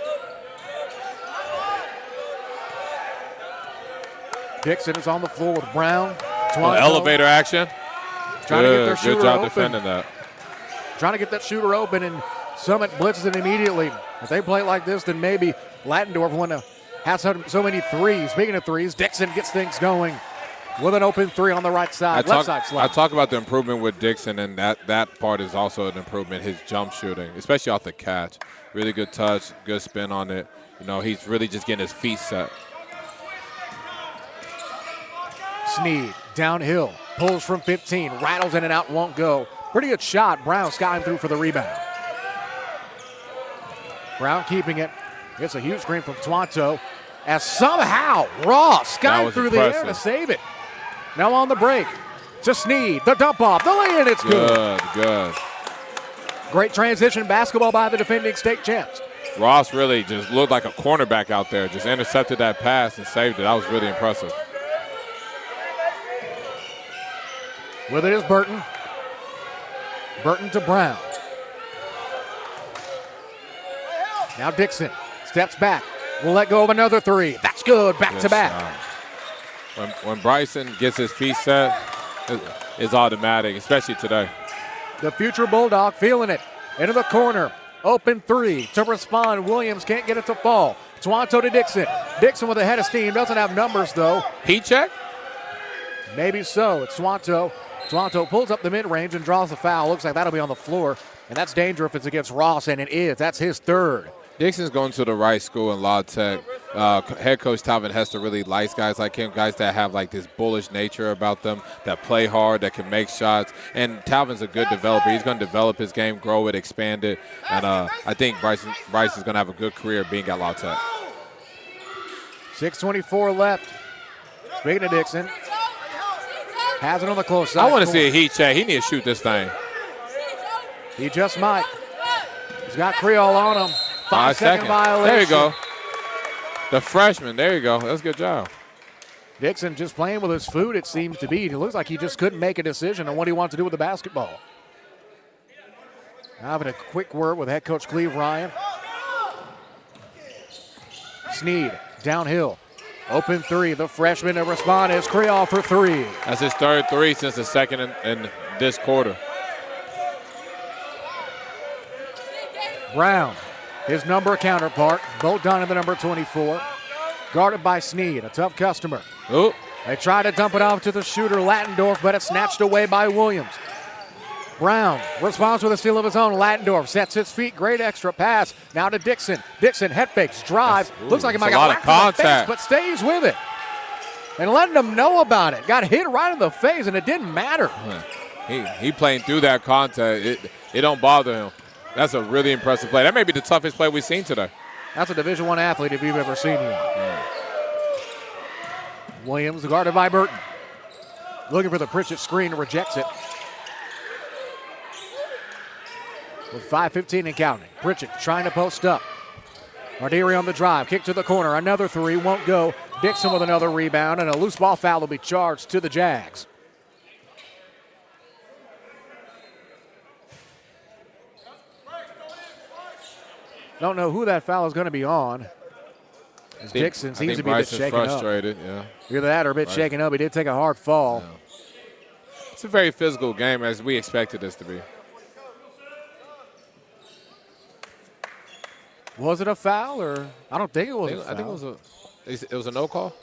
Dixon is on the floor with Brown. Elevator action. Trying to get their shooter Good job open. defending that. Trying to get that shooter open, and Summit blitzes it immediately. If they play like this, then maybe Lattendorf want to have so many threes. Speaking of threes, Dixon gets things going with an open three on the right side, left side slot. I talk about the improvement with Dixon, and that part is also an improvement, his jump shooting, especially off the catch. Really good touch, good spin on it. You know, he's really just getting his feet set. Sneed, downhill, pulls from 15, rattles in and out, won't go. Pretty good shot. Brown skying through for the rebound. Brown keeping it. Gets a huge screen from Twanto, as somehow Ross skying through the air to save it. Now on the break to Sneed, the dump off, the lay-in, it's good. Good. Great transition basketball by the defending state champs. Ross really just looked like a cornerback out there, just intercepted that pass and saved it. That was really impressive. With it is Burton. Burton to Brown. Now Dixon steps back. Will let go of another three. That's good, back to back. When Bryson gets his feet set, it's automatic, especially today. The future Bulldog feeling it. Into the corner. Open three to respond. Williams can't get it to fall. Twanto to Dixon. Dixon with a head of steam. Doesn't have numbers, though. Heat check? Maybe so. It's Twanto. Twanto pulls up the mid-range and draws the foul. Looks like that'll be on the floor. And that's danger if it's against Ross, and it is. That's his third. Dixon's going to the right school in La Tech. Head coach Talvin Hester really likes guys like him, guys that have like this bullish nature about them, that play hard, that can make shots. And Talvin's a good developer. He's going to develop his game, grow it, expand it. And I think Bryce is going to have a good career being at La Tech. 6:24 left. Speaking of Dixon, has it on the close side. I want to see a heat check. He needs to shoot this thing. He just might. He's got Creole on him. 5-second violation. There you go. The freshman. There you go. That's a good job. Dixon just playing with his food, it seems to be. It looks like he just couldn't make a decision on what he wants to do with the basketball. Now having a quick word with head coach Cleve Ryan. Sneed, downhill. Open three. The freshman to respond is Creole for three. That's his third three since the second in this quarter. Brown, his number counterpart, both done in the number 24. Guarded by Sneed, a tough customer. Ooh. They try to dump it off to the shooter, Lattendorf, but it's snatched away by Williams. Brown responds with a steal of his own. Lattendorf sets his feet. Great extra pass. Now to Dixon. Dixon head fakes, drives. Looks like he might get whacked in the face, but stays with it. And letting them know about it. Got hit right in the face, and it didn't matter. He playing through that contact. It don't bother him. That's a really impressive play. That may be the toughest play we've seen today. That's a Division I athlete if you've ever seen him. Williams guarded by Burton. Looking for the Pritchett screen, rejects it. With 5:15 and counting. Pritchett trying to post up. Ardiri on the drive, kick to the corner, another three, won't go. Dixon with another rebound, and a loose ball foul will be charged to the Jags. Don't know who that foul is going to be on. Dixon seems to be a bit shaken frustrated, up. Yeah. Either that or a bit shaken up. He did take a hard fall. Yeah. It's a very physical game, as we expected this to be. Was it a foul, or I don't think it was a foul. I think it was a no call.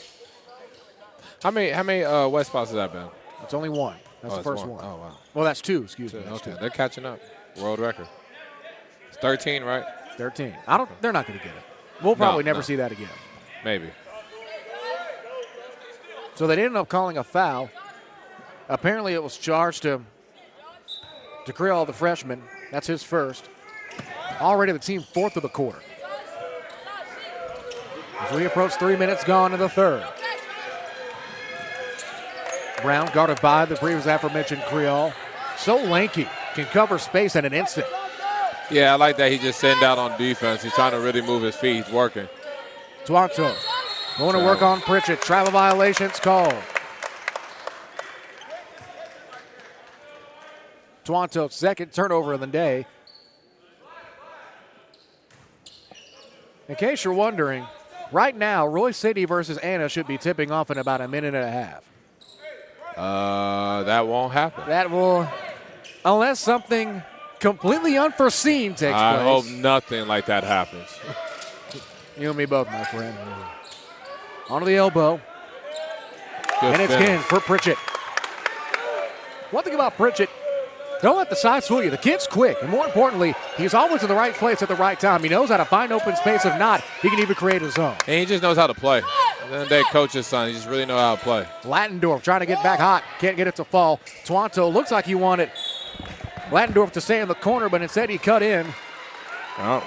How many West spots has that been? It's only one. That's the first one. Oh, wow. Well, that's two, excuse me. Okay, they're catching up. World record. It's 13, right? 13. They're not going to get it. We'll probably never see that again. Maybe. So they ended up calling a foul. Apparently it was charged to Creole, the freshman. That's his first. Already the team fourth of the quarter. As we approach 3 minutes gone in the third. Brown guarded by the previous aforementioned Creole. So lanky, can cover space in an instant. Yeah, I like that he just sitting down on defense. He's trying to really move his feet. He's working. Tuanto going to work on Pritchett. Travel violations called. Tuanto's second turnover of the day. In case you're wondering, right now, Roy City versus Anna should be tipping off in about a minute and a half. That won't happen. That will, unless something completely unforeseen takes place. I hope nothing like that happens. You and me both, my friend. Onto the elbow. Good and it's finish. in for Pritchett. One thing about Pritchett, don't let the size fool you. The kid's quick, and more importantly, he's always in the right place at the right time. He knows how to find open space. If not, he can even create his own. And he just knows how to play. At the end of the day, coach his son. He just really knows how to play. Lattendorf trying to get back hot. Can't get it to fall. Tuanto looks like he wanted Lattendorf to stay in the corner, but instead he cut in. Oh.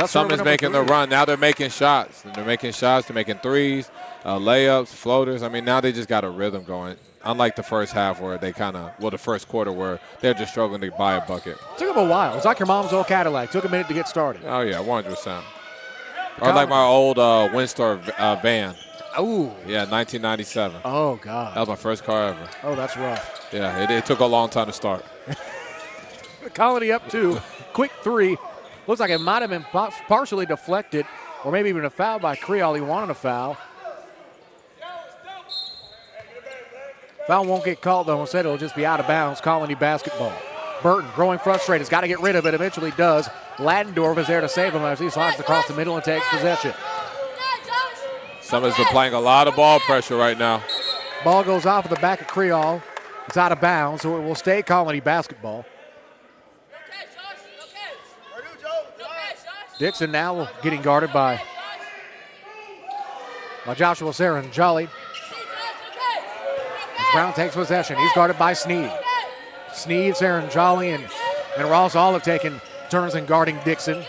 Someone's making the run. Now they're making shots. They're making shots. They're making threes, layups, floaters. I mean, now they just got a rhythm going. Unlike the first half where they the first quarter where they're just struggling to buy a bucket. Took them a while. It's like your mom's old Cadillac. Took a minute to get started. Oh, yeah, 100%. Or like my old Windstar van. Ooh. Yeah, 1997. Oh, God. That was my first car ever. Oh, that's rough. Yeah, it took a long time to start. Colony up two. Quick three. Looks like it might have been partially deflected or maybe even a foul by Creole. He wanted a foul. Foul won't get called, though. Instead, it'll just be out of bounds. Colony basketball. Burton growing frustrated. He's got to get rid of it. Eventually does. Lattendorf is there to save him as he slides across the middle and takes possession. Summers are playing a lot of ball pressure right now. Ball goes off of the back of Creole. It's out of bounds, so it will stay Colony basketball. Dixon now getting guarded by Joshua Saranjali. Brown takes possession. He's guarded by Sneed. Sneed, Saranjali, and Ross all have taken turns in guarding Dixon.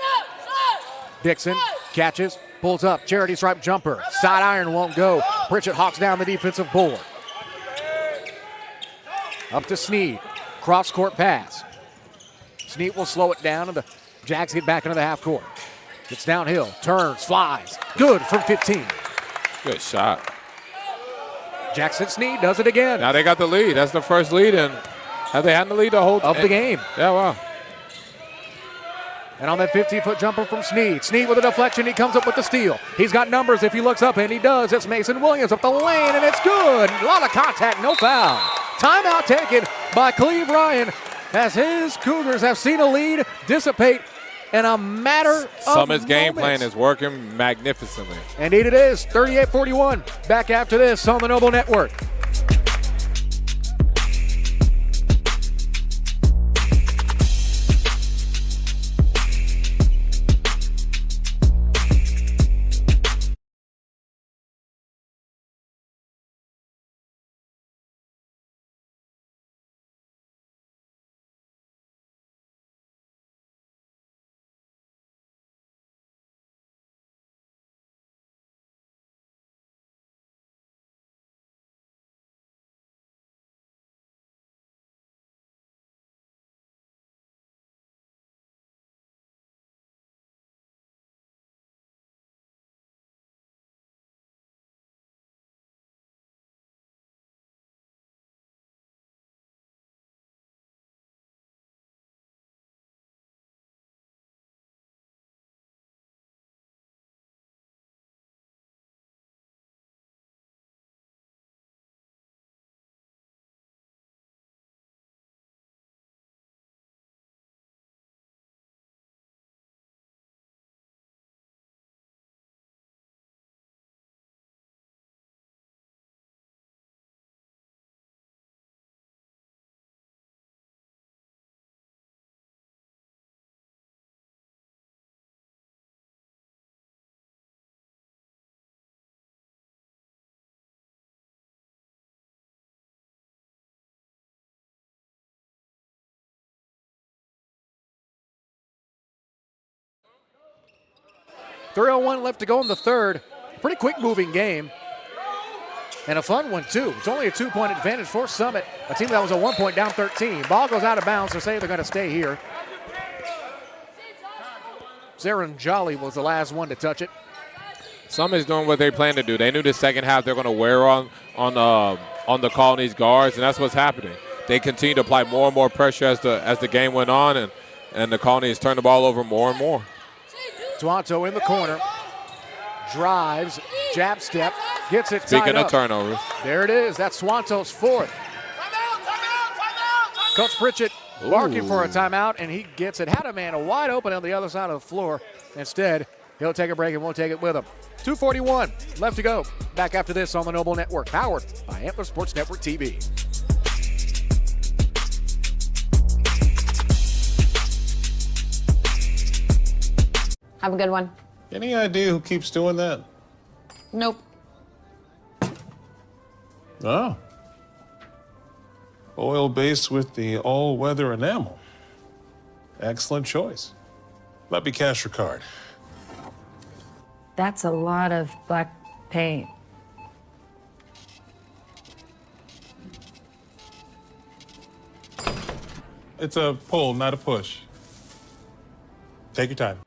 Dixon catches, pulls up, charity stripe jumper. Side iron won't go. Pritchett hawks down the defensive board. Up to Sneed. Cross-court pass. Sneed will slow it down, and the Jags get back into the half court. Gets downhill, turns, flies. Good from 15. Good shot. Jackson Sneed does it again. Now they got the lead. That's the first lead, and have they had the lead the whole of the game? Yeah, wow. And on that 15-foot jumper from Sneed. Sneed with a deflection. He comes up with the steal. He's got numbers if he looks up, and he does. It's Mason Williams up the lane, and it's good. A lot of contact, no foul. Timeout taken by Cleve Ryan as his Cougars have seen a lead dissipate in a matter of Summit's game moments. plan is working magnificently. Indeed it is. 38-41. Back after this on the Noble Network. 3:01 left to go in the third. Pretty quick moving game. And a fun one, too. It's only a 2-point advantage for Summit, a team that was a 1 point down 13. Ball goes out of bounds, so say they're going to stay here. Zarin Jolly was the last one to touch it. Summit's doing what they plan to do. They knew the second half they're going to wear on the Colony's guards, and that's what's happening. They continue to apply more and more pressure as the game went on, and the Colonies turned the ball over more and more. Toronto in the corner. Drives, jab step, gets it tied Speaking up. of turnovers. There it is. That's Swanto's fourth. Coach Pritchett barking for a timeout, and he gets it. Had a man wide open on the other side of the floor. Instead, he'll take a break and won't take it with him. 2:41 left to go. Back after this on the Noble Network, powered by Antler Sports Network TV. Have a good one. Any idea who keeps doing that? Nope. Oh. Oil base with the all-weather enamel. Excellent choice. Let me cash your card. That's a lot of black paint. It's a pull, not a push. Take your time.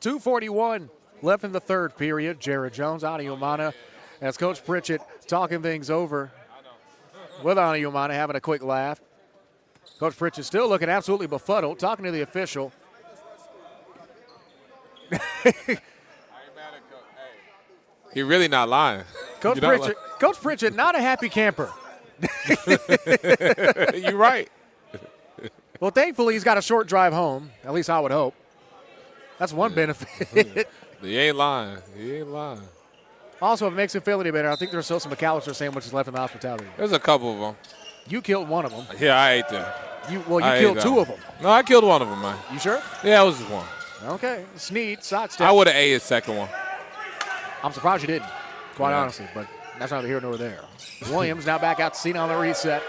2:41 left in the third period. Jared Jones, Ani Umana, as Coach Pritchett talking things over with Ani Umana, having a quick laugh. Coach Pritchett still looking absolutely befuddled, talking to the official. He really not lying. Coach Pritchett, not a happy camper. You're right. Well, thankfully, he's got a short drive home. At least I would hope. That's one benefit. He ain't lying. He ain't lying. Also, if it makes him feel any better, I think there's still some McAllister sandwiches left in the hospitality. There's a couple of them. You killed one of them. Yeah, I ate them. You killed two of them. No, I killed one of them, man. You sure? Yeah, it was just one. Okay. Sneed, sidestep. I would have ate his second one. I'm surprised you didn't, quite honestly, but that's neither here nor there. Williams now back out to Cena on the reset.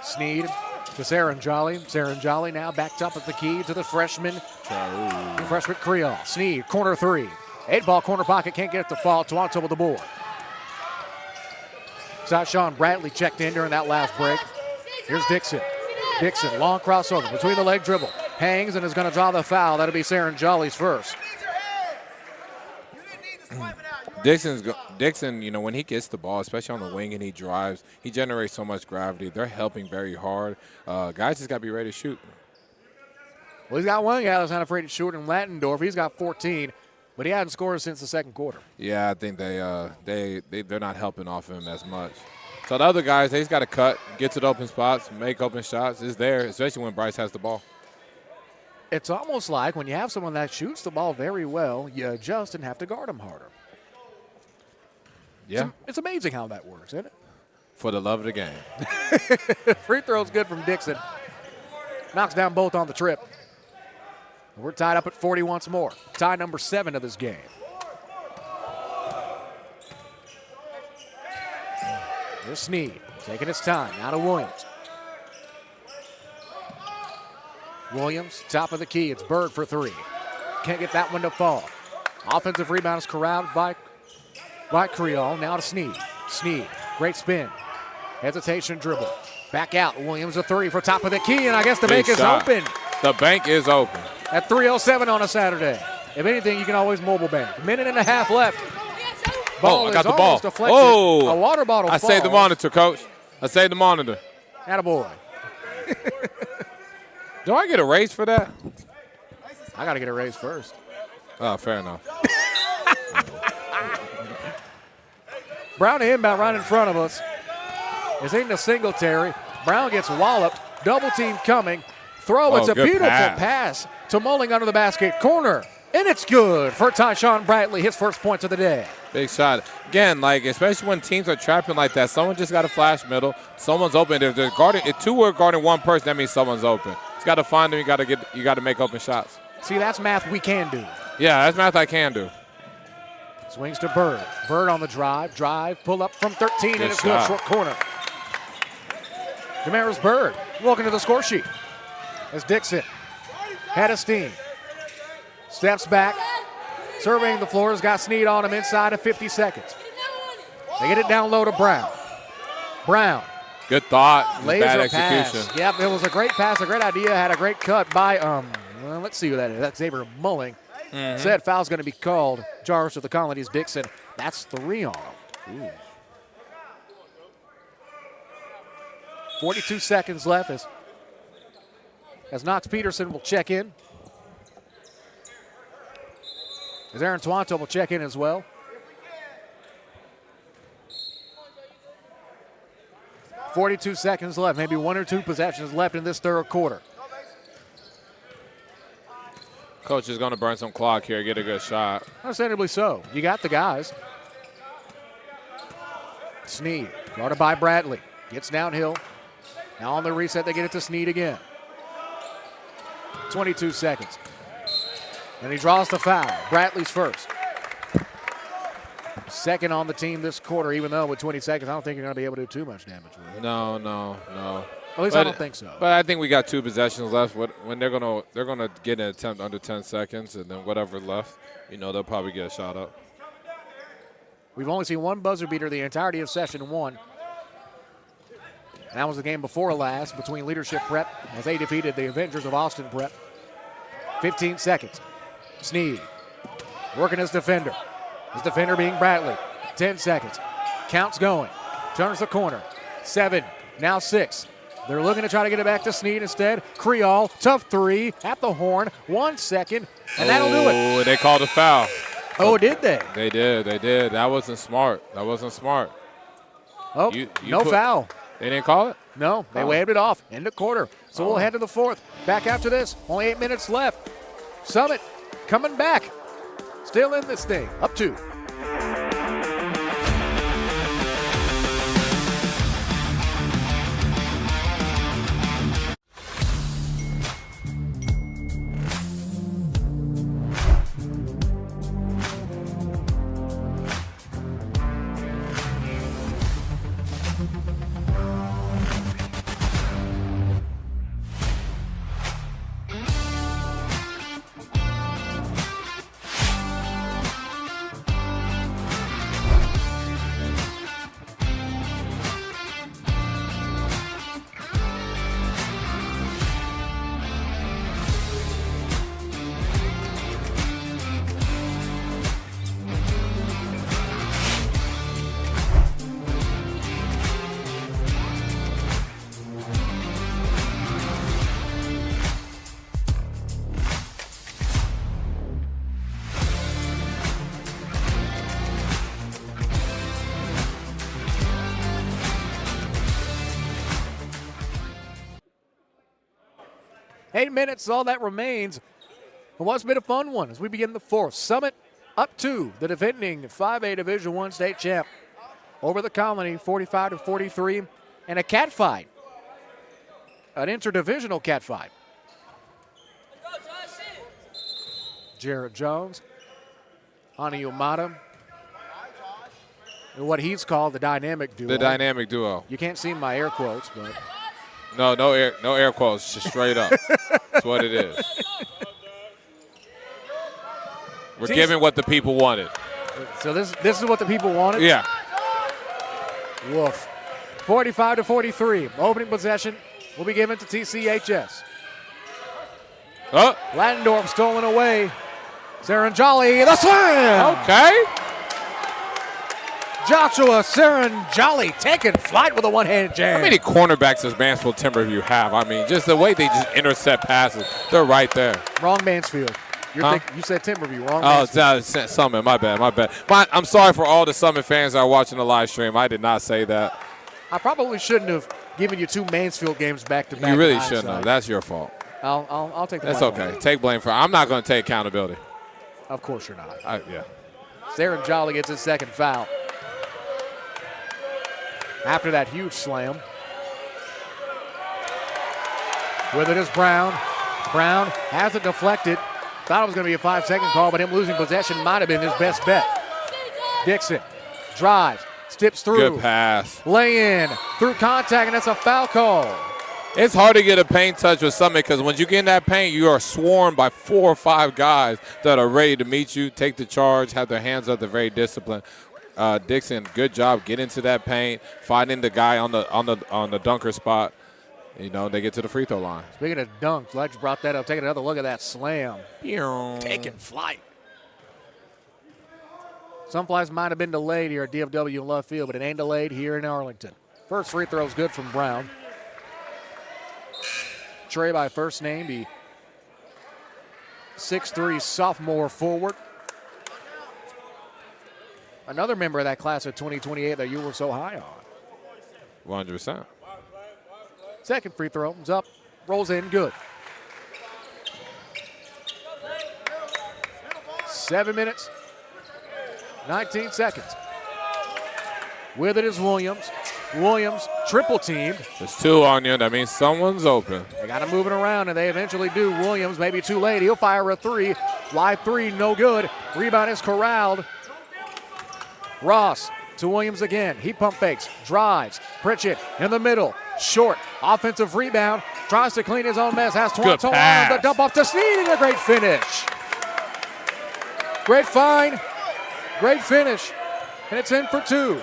Sneed to Zarin Jolly. Zarin Jolly now backed up at the key to the freshman. The freshman Creole. Sneed, corner three. 8-ball corner pocket, can't get it to fall. Toronto with the board. Sean Bradley checked in during that last break. Here's Dixon. Dixon, long crossover, between the leg dribble. Hangs and is going to draw the foul. That'll be Zarin Jolly's first. Dixon, when he gets the ball, especially on the wing and he drives, he generates so much gravity. They're helping very hard. Guys just got to be ready to shoot. Well, he's got one guy that's not afraid to shoot in Lattendorf. He's got 14, but he hadn't scored since the second quarter. Yeah, I think they're not helping off him as much. So the other guys, they just got to cut, get to the open spots, make open shots. It's there, especially when Bryce has the ball. It's almost like when you have someone that shoots the ball very well, you adjust and have to guard him harder. Yeah. It's amazing how that works, isn't it? For the love of the game. Free throw's good from Dixon. Knocks down both on the trip. We're tied up at 40 once more. Tie number 7 of this game. Here's Sneed, taking his time. Now to Williams. Williams, top of the key. It's Bird for 3. Can't get that one to fall. Offensive rebound is corralled by Creole. Now to Sneed. Sneed, great spin. Hesitation dribble. Back out. Williams a 3 for top of the key, and I guess the bank is open. The bank is open. At 3:07 on a Saturday. If anything, you can always mobile bank. Minute and a half left. Ball I got is the ball. almost deflected. Oh, a water bottle I falls. saved the monitor, Coach. I saved the monitor. Attaboy. Do I get a raise for that? I got to get a raise first. Oh, fair enough. Brown inbound right in front of us. Is in the Singletary. Brown gets walloped. Double team coming. Throw. It's a beautiful pass to Mulling under the basket corner. And it's good for Tyshawn Bradley, his first points of the day. Big shot. Again, especially when teams are trapping like that, someone just got to flash middle. Someone's open. If they're guarding, if two are guarding one person, that means someone's open. You got to find them. You got to make open shots. See, that's math we can do. Yeah, that's math I can do. Swings to Bird. Bird on the drive. Pull up from 13, and it's good. Short corner. Damaris Bird, welcome to the score sheet. As Dixon had a steam. Steps back. Surveying the floor. Has got Snead on him inside of 50 seconds. They get it down low to Brown. Brown. Good thought. Laser Bad execution. pass. Yep, it was a great pass, a great idea. Had a great cut by, well, let's see who that is. That's Xavier Mulling. Said foul's going to be called. Charged with the Colonies Dixon. That's 3 on him. Ooh. 42 seconds left as Knox Peterson will check in. As Aaron Twanto will check in as well. .42 seconds left, maybe 1 or 2 possessions left in this third quarter. Coach is going to burn some clock here, get a good shot. Understandably so. You got the guys. Snead, guarded by Bradley. Gets downhill. Now on the reset, they get it to Snead again. 22 seconds. And he draws the foul. Bradley's first. Second on the team this quarter, even though with 20 seconds, I don't think you're going to be able to do too much damage with it. No. At least I don't think so. But I think we got 2 possessions left. When they're gonna get an attempt under 10 seconds, and then whatever left, they'll probably get a shot up. We've only seen 1 buzzer beater the entirety of session 1. And that was the game before last between Leadership Prep as they defeated the Avengers of Austin Prep. 15 seconds. Snead working his defender. His defender being Bradley. 10 seconds. Counts going. Turns the corner. 7, now 6. They're looking to try to get it back to Snead instead. Creole, tough 3 at the horn. 1 second, and that'll do it. Oh, they called a foul. Oh, did they? They did. That wasn't smart. Oh, no foul. They didn't call it? No, they waved it off. End of quarter. So we'll head to the 4th. Back after this. Only 8 minutes left. Summit coming back. Still in this thing. Up 2. Eight minutes, all that remains. It was a bit of fun one as we begin the 4th. Summit up 2, the defending 5A Division I state champ. Over the Colony, 45-43, and a cat fight. An interdivisional cat fight. Jared Jones, Ani Umada, and what he's called the dynamic duo. The dynamic duo. You can't see my air quotes, but. No air quotes, just straight up. That's what it is. We're giving what the people wanted. So this is what the people wanted? Yeah. Woof. 45-43. Opening possession will be given to TCHS. Oh. Latendorf stolen away. Saranjali, the slam! Okay. Joshua Saranjali taking flight with a one-hand jam. How many cornerbacks does Mansfield Timberview have? I mean, just the way they just intercept passes. They're right there. Wrong Mansfield. You said Timberview. Wrong Mansfield. Summit. My bad. I'm sorry for all the Summit fans that are watching the live stream. I did not say that. I probably shouldn't have given you 2 Mansfield games back-to-back. You really shouldn't have. That's your fault. I'll take the blame. That's okay. Take blame for it. I'm not going to take accountability. Of course you're not. Yeah. Saranjali gets his second foul. After that huge slam. With it is Brown. Brown has it deflected. Thought it was going to be a 5-second call, but him losing possession might have been his best bet. Dixon drives, steps through. Good pass. Lay in through contact, and that's a foul call. It's hard to get a paint touch with Summit because when you get in that paint, you are swarmed by 4 or 5 guys that are ready to meet you, take the charge, have their hands up. They're very disciplined. Dixon, good job getting to that paint, finding the guy on the dunker spot. You know, they get to the free throw line. Speaking of dunks, Lex brought that up. Taking another look at that slam. Taking flight. Some flights might have been delayed here at DFW in Love Field, but it ain't delayed here in Arlington. First free throw is good from Brown. Trey by first name, the 6'3" sophomore forward. Another member of that class of 2028 that you were so high on. 100%. Second free throw is up, rolls in, good. 7 minutes, 19 seconds. With it is Williams. Williams triple teamed. There's 2 on you. That means someone's open. They got him moving around, and they eventually do. Williams maybe too late. He'll fire a 3. Wide 3, no good. Rebound is corralled. Ross to Williams again. He pump fakes, drives. Pritchett in the middle. Short. Offensive rebound. Tries to clean his own mess. Has Twanto on the dump off to Sneed, and a great finish. Great find. Great finish. And it's in for 2.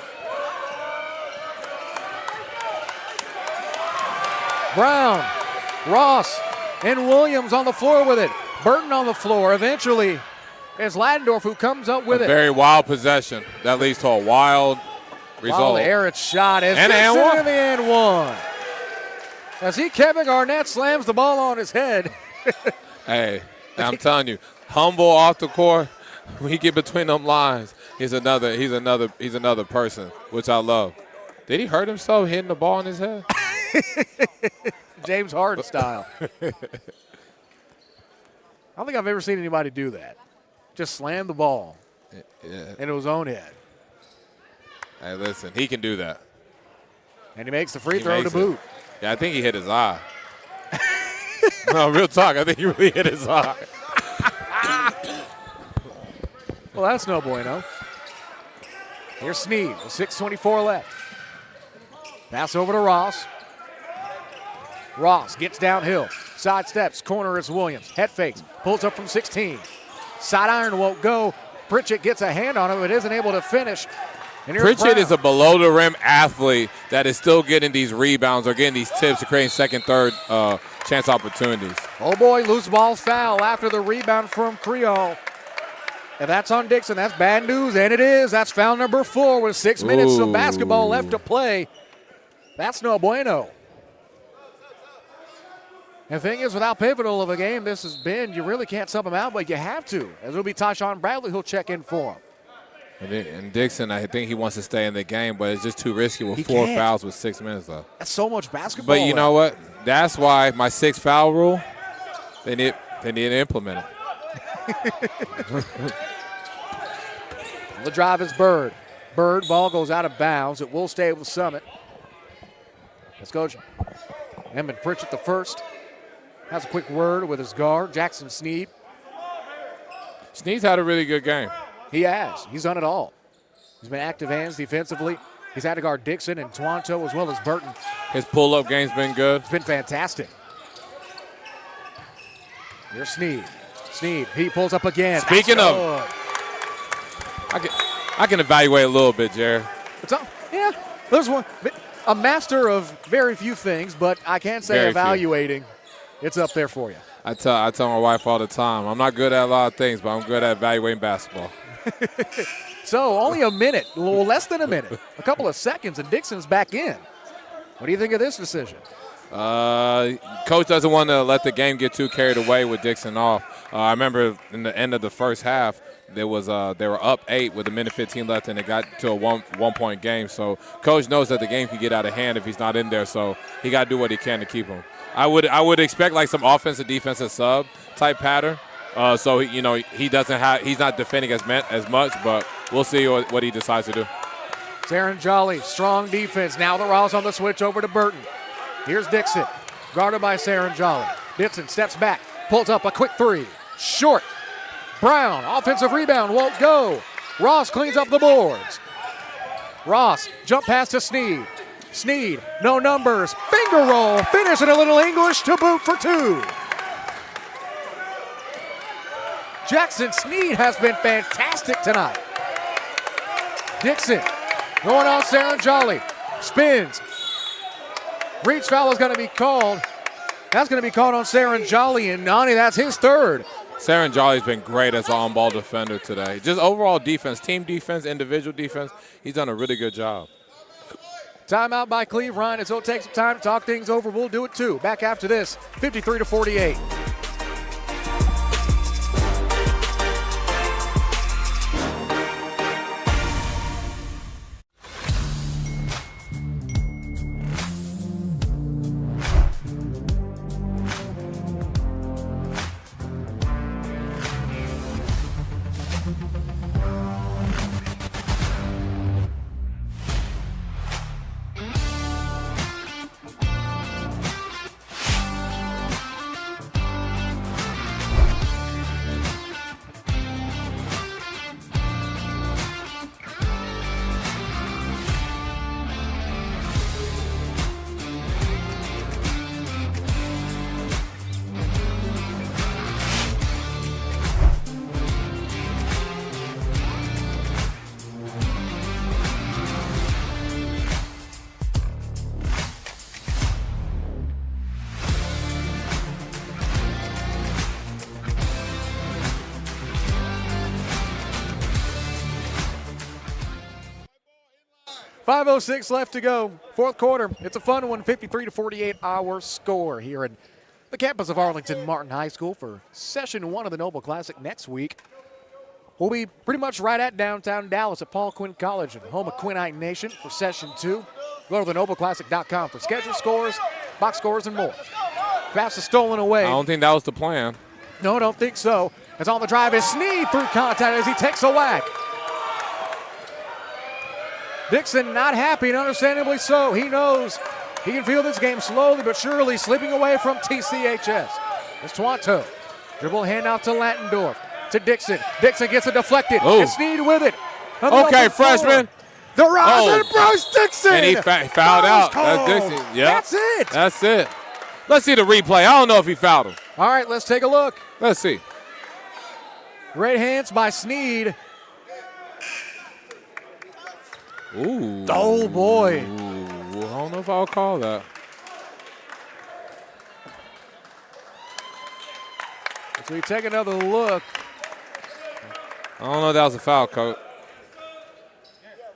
Brown, Ross, and Williams on the floor with it. Burton on the floor. Eventually, it's Ladendorf who comes up with it. Very wild possession. That leads to a wild result. Wild Aaron's shot is and in the and one. As Kevin Garnett slams the ball on his head. Hey, I'm telling you, humble off the court. When he get between them lines, he's another person, which I love. Did he hurt himself hitting the ball in his head? James Harden style. I don't think I've ever seen anybody do that. Just slam the ball into his own head. Hey, listen, he can do that. And he makes the free throw to boot. Yeah, I think he hit his eye. No, real talk, I think he really hit his eye. Well, that's no bueno. Here's Sneed with 6:24 left. Pass over to Ross. Ross gets downhill. Side steps. Corner is Williams. Head fakes. Pulls up from 16. Side iron won't go. Pritchett gets a hand on it, but isn't able to finish. Pritchett is a below-the-rim athlete that is still getting these rebounds or getting these tips to create second, third chance opportunities. Oh, boy, loose ball foul after the rebound from Creole. If that's on Dixon, that's bad news, and it is. That's foul number 4 with 6 minutes of basketball left to play. That's no bueno. And the thing is, without pivotal of a game this has been, you really can't sub him out, but you have to. As it'll be Tyshawn Bradley who'll check in for him. And Dixon, I think he wants to stay in the game, but it's just too risky with 4 fouls with 6 minutes left. That's so much basketball. But you know what? That's why my 6 foul rule, they need to implement it. The drive is Bird. Bird, ball goes out of bounds. It will stay with Summit. Let's go. Emmett Pritchett the first. Has a quick word with his guard, Jackson Sneed. Sneed's had a really good game. He has. He's done it all. He's been active hands defensively. He's had to guard Dixon and Twanto as well as Burton. His pull-up game's been good. It's been fantastic. Here's Sneed. Sneed, he pulls up again. Speaking of, I can evaluate a little bit, Jared. Yeah, there's one. A master of very few things, but I can't say very evaluating. It's up there for you. I tell my wife all the time, I'm not good at a lot of things, but I'm good at evaluating basketball. So only a minute, a little less than a minute, a couple of seconds, and Dixon's back in. What do you think of this decision? Coach doesn't want to let the game get too carried away with Dixon off. I remember in the end of the first half, they were up 8 with a minute 15 left, and it got to a one-point game. So Coach knows that the game can get out of hand if he's not in there. So he got to do what he can to keep him. I would expect like some offensive defensive sub type pattern. So he's not defending as much, but we'll see what he decides to do. Saren Jolly, strong defense. Now the Ross on the switch over to Burton. Here's Dixon, guarded by Saren Jolly. Dixon steps back, pulls up a quick 3. Short. Brown, offensive rebound, won't go. Ross cleans up the boards. Ross, jump pass to Sneed. Sneed, no numbers. Bing! finger roll. Finish in a little English to boot for 2. Jackson Sneed has been fantastic tonight. Dixon going on Saren Jolly. Spins. Reach foul is going to be called. That's going to be called on Saren Jolly, and Nani, that's his 3rd. Saren Jolly's been great as an on-ball defender today. Just overall defense, team defense, individual defense, he's done a really good job. Timeout by Cleve Ryan as he'll take some time to talk things over. We'll do it too. Back after this, 53-48. 5:06 left to go. 4th quarter. It's a fun one. 53-48 our score here in the campus of Arlington Martin High School for Session 1 of the Noble Classic next week. We'll be pretty much right at downtown Dallas at Paul Quinn College and home of Quinnite Nation for Session 2. Go to thenobleclassic.com for schedule scores, box scores, and more. Pass is stolen away. I don't think that was the plan. No, I don't think so. It's on the drive is Sneed through contact as he takes a whack. Dixon not happy, and understandably so. He knows he can feel this game slowly but surely slipping away from TCHS. It's Twanto. Dribble handout to Lattendorf. To Dixon. Dixon gets it deflected. Oh. And Sneed with it. Okay, freshman. The rise and Bruce Dixon. And he fouled out. That's Dixon. Yep. That's it. That's it. Let's see the replay. I don't know if he fouled him. All right, let's take a look. Let's see. Great hands by Sneed. Ooh. Oh, boy. Ooh. I don't know if I'll call that. So we take another look. I don't know if that was a foul, Coach.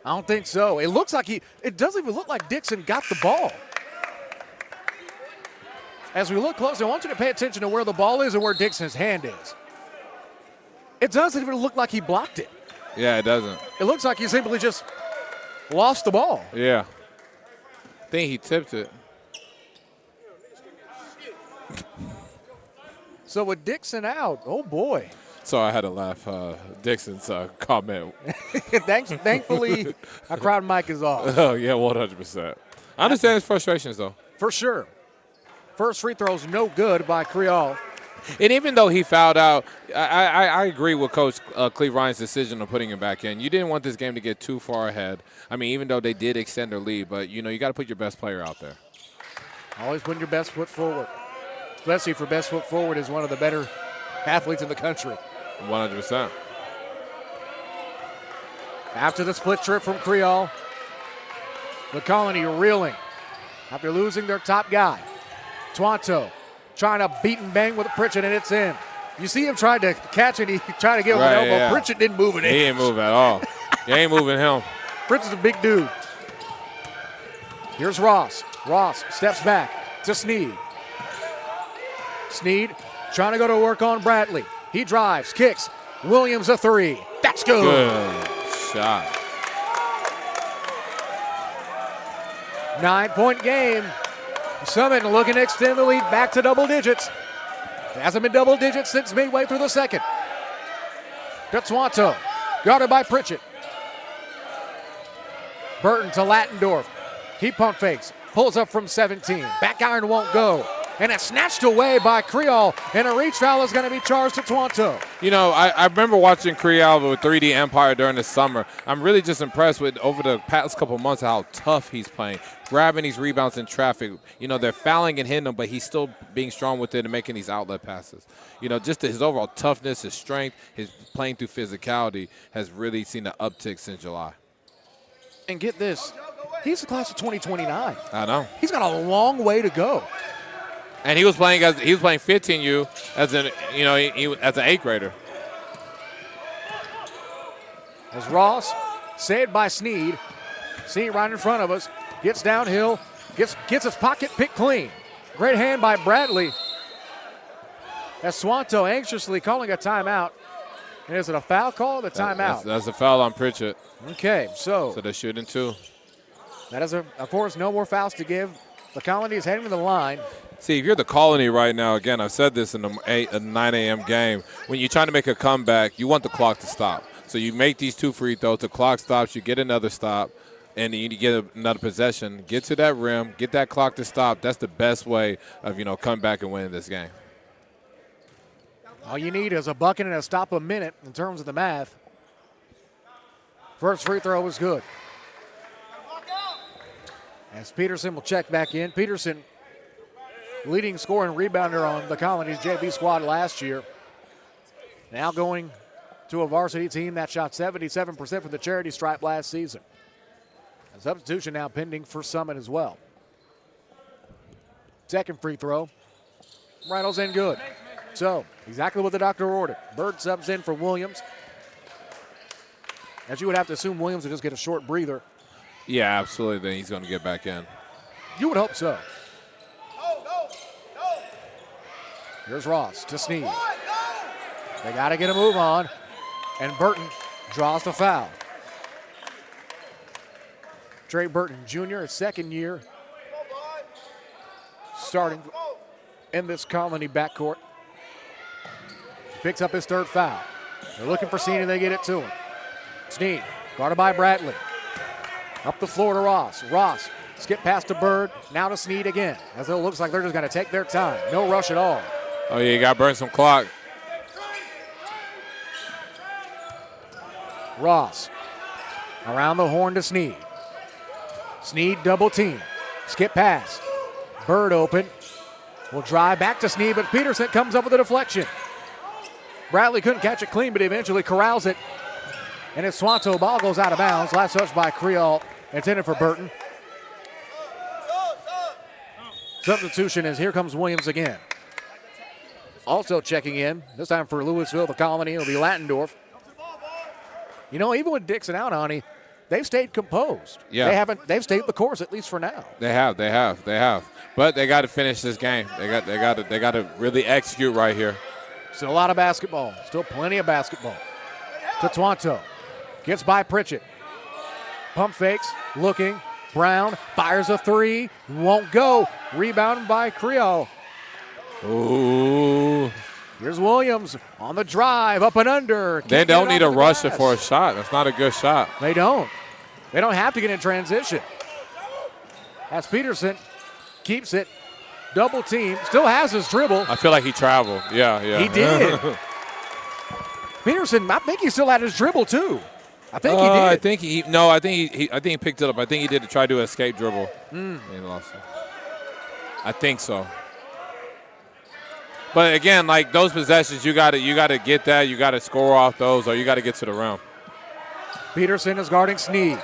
I don't think so. It looks like it doesn't even look like Dixon got the ball. As we look close, I want you to pay attention to where the ball is and where Dixon's hand is. It doesn't even look like he blocked it. Yeah, it doesn't. It looks like he simply just lost the ball. Yeah. I think he tipped it. So with Dixon out, oh boy. So I had to laugh. Dixon's comment. Thankfully, our crowd mic is off. Oh, yeah, 100%. I understand his frustrations, though. For sure. First free throw's no good by Creole. And even though he fouled out, I agree with Coach Cleve Ryan's decision of putting him back in. You didn't want this game to get too far ahead. I mean, even though they did extend their lead, but, you know, you got to put your best player out there. Always putting your best foot forward. Especially for best foot forward is one of the better athletes in the country. 100%. After the split trip from Creole, the Colony reeling after losing their top guy. Twanto trying to beat and bang with Pritchett, and it's in. You see him trying to catch it. He tried to give him an elbow. Yeah. Pritchett didn't move it in. He didn't move at all. He ain't moving him. Pritchett's a big dude. Here's Ross. Ross steps back to Sneed. Sneed trying to go to work on Bradley. He drives, kicks. Williams a three. That's good. Good shot. 9-point game. Summit looking to extend the lead back to double digits. It hasn't been double digits since midway through the second. Twanto, guarded by Pritchett. Burton to Lattendorf. He pump fakes, pulls up from 17. Back iron won't go. and it's snatched away by Creole, and a reach foul is going to be charged to Toronto. You know, I remember watching Creole with 3D Empire during the summer. I'm really just impressed with, over the past couple months, how tough he's playing, grabbing these rebounds in traffic. You know, they're fouling and hitting him, but he's still being strong with it and making these outlet passes. You know, just his overall toughness, his strength, his playing through physicality has really seen an uptick since July. And get this, he's the class of 2029. I know. He's got a long way to go. And he was playing 15U as an as an 8th grader. As Ross, saved by Sneed. Sneed right in front of us, gets downhill, gets his pocket picked clean. Great hand by Bradley. As Swanto anxiously calling a timeout. And is it a foul call or the timeout? That's a foul on Pritchett. Okay, so they're shooting 2. That is, of course, no more fouls to give. The Colony is heading to the line. See, if you're the Colony right now, again, I've said this in the 9 a.m. game, when you're trying to make a comeback, you want the clock to stop. So you make these 2 free throws, the clock stops, you get another stop, and you get another possession. Get to that rim, get that clock to stop. That's the best way of, coming back and winning this game. All you need is a bucket and a stop a minute in terms of the math. First free throw was good. As Peterson will check back in. Peterson, leading scorer and rebounder on the Colony's JV squad last year. Now going to a varsity team that shot 77% from the charity stripe last season. A substitution now pending for Summit as well. Second free throw. Rattles in good. So, exactly what the doctor ordered. Bird subs in for Williams. As you would have to assume Williams would just get a short breather. Yeah, absolutely. Then he's going to get back in. You would hope so. Here's Ross to Sneed. They got to get a move on. And Burton draws the foul. Trey Burton Jr., his second year starting in this Colony backcourt. Picks up his 3rd foul. They're looking for Sneed and they get it to him. Sneed, guarded by Bradley. Up the floor to Ross. Ross, skip past to Bird, now to Sneed again. As it looks like they're just going to take their time. No rush at all. Oh, yeah, you got to burn some clock. Ross, around the horn to Sneed. Sneed double team. Skip pass. Bird open. Will drive back to Sneed, but Peterson comes up with a deflection. Bradley couldn't catch it clean, but eventually corrals it. And his Swanto ball goes out of bounds. Last touch by Creole, intended for Burton. Substitution is here comes Williams again. Also checking in, this time for Lewisville, the Colony, it'll be Lattendorf. Even with Dixon out on it, they've stayed composed. Yeah. They've stayed the course, at least for now. They have. But they got to finish this game. They got to really execute right here. Still a lot of basketball. Still plenty of basketball. To Twanto. Gets by Pritchett. Pump fakes. Looking. Brown fires a 3. Won't go. Rebounded by Creole. Ooh. Here's Williams on the drive. Up and under. They don't need a rush for a shot. That's not a good shot. They don't. They don't have to get in transition. As Peterson keeps it. Double team. Still has his dribble. I feel like he traveled. Yeah. He did. Peterson, I think he still had his dribble too. I think he did. I think he picked it up. I think he did to try to escape dribble. He lost it. I think so. But again, like those possessions, you got to get that. You got to score off those, or you got to get to the rim. Peterson is guarding Sneed.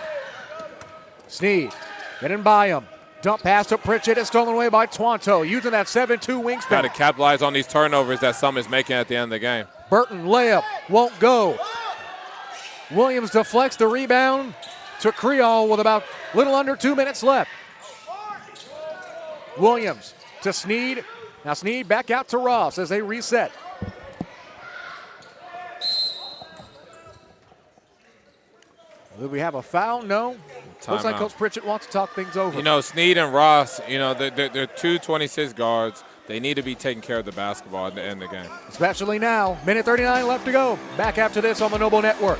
Sneed getting by him. Dump pass to Pritchett. It's stolen away by Twanto, using that 7-2 wingspan. Got to capitalize on these turnovers that Summit's making at the end of the game. Burton layup won't go. Williams deflects the rebound to Creole with about little under 2 minutes left. Williams to Sneed. Now Sneed back out to Ross as they reset. Do we have a foul? No. Looks like Coach Pritchett wants to talk things over. Sneed and Ross, they're 2 guards. They need to be taking care of the basketball at the end of the game. Especially now. Minute 39 left to go. Back after this on the Noble Network.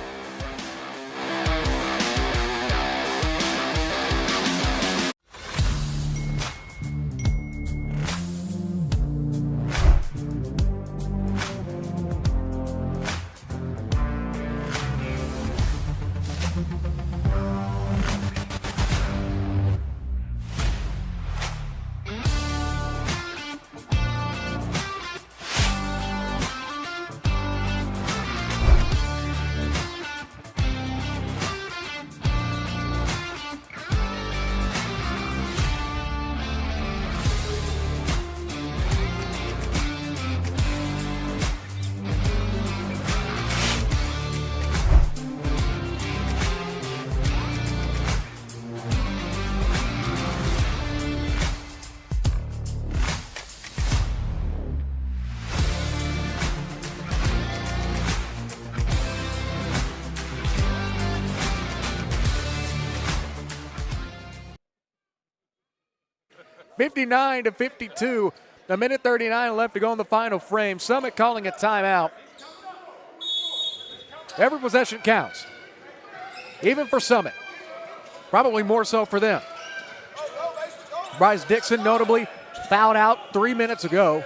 59-52. A minute 39 left to go in the final frame. Summit calling a timeout. Every possession counts, even for Summit. Probably more so for them. Bryce Dixon notably fouled out 3 minutes ago.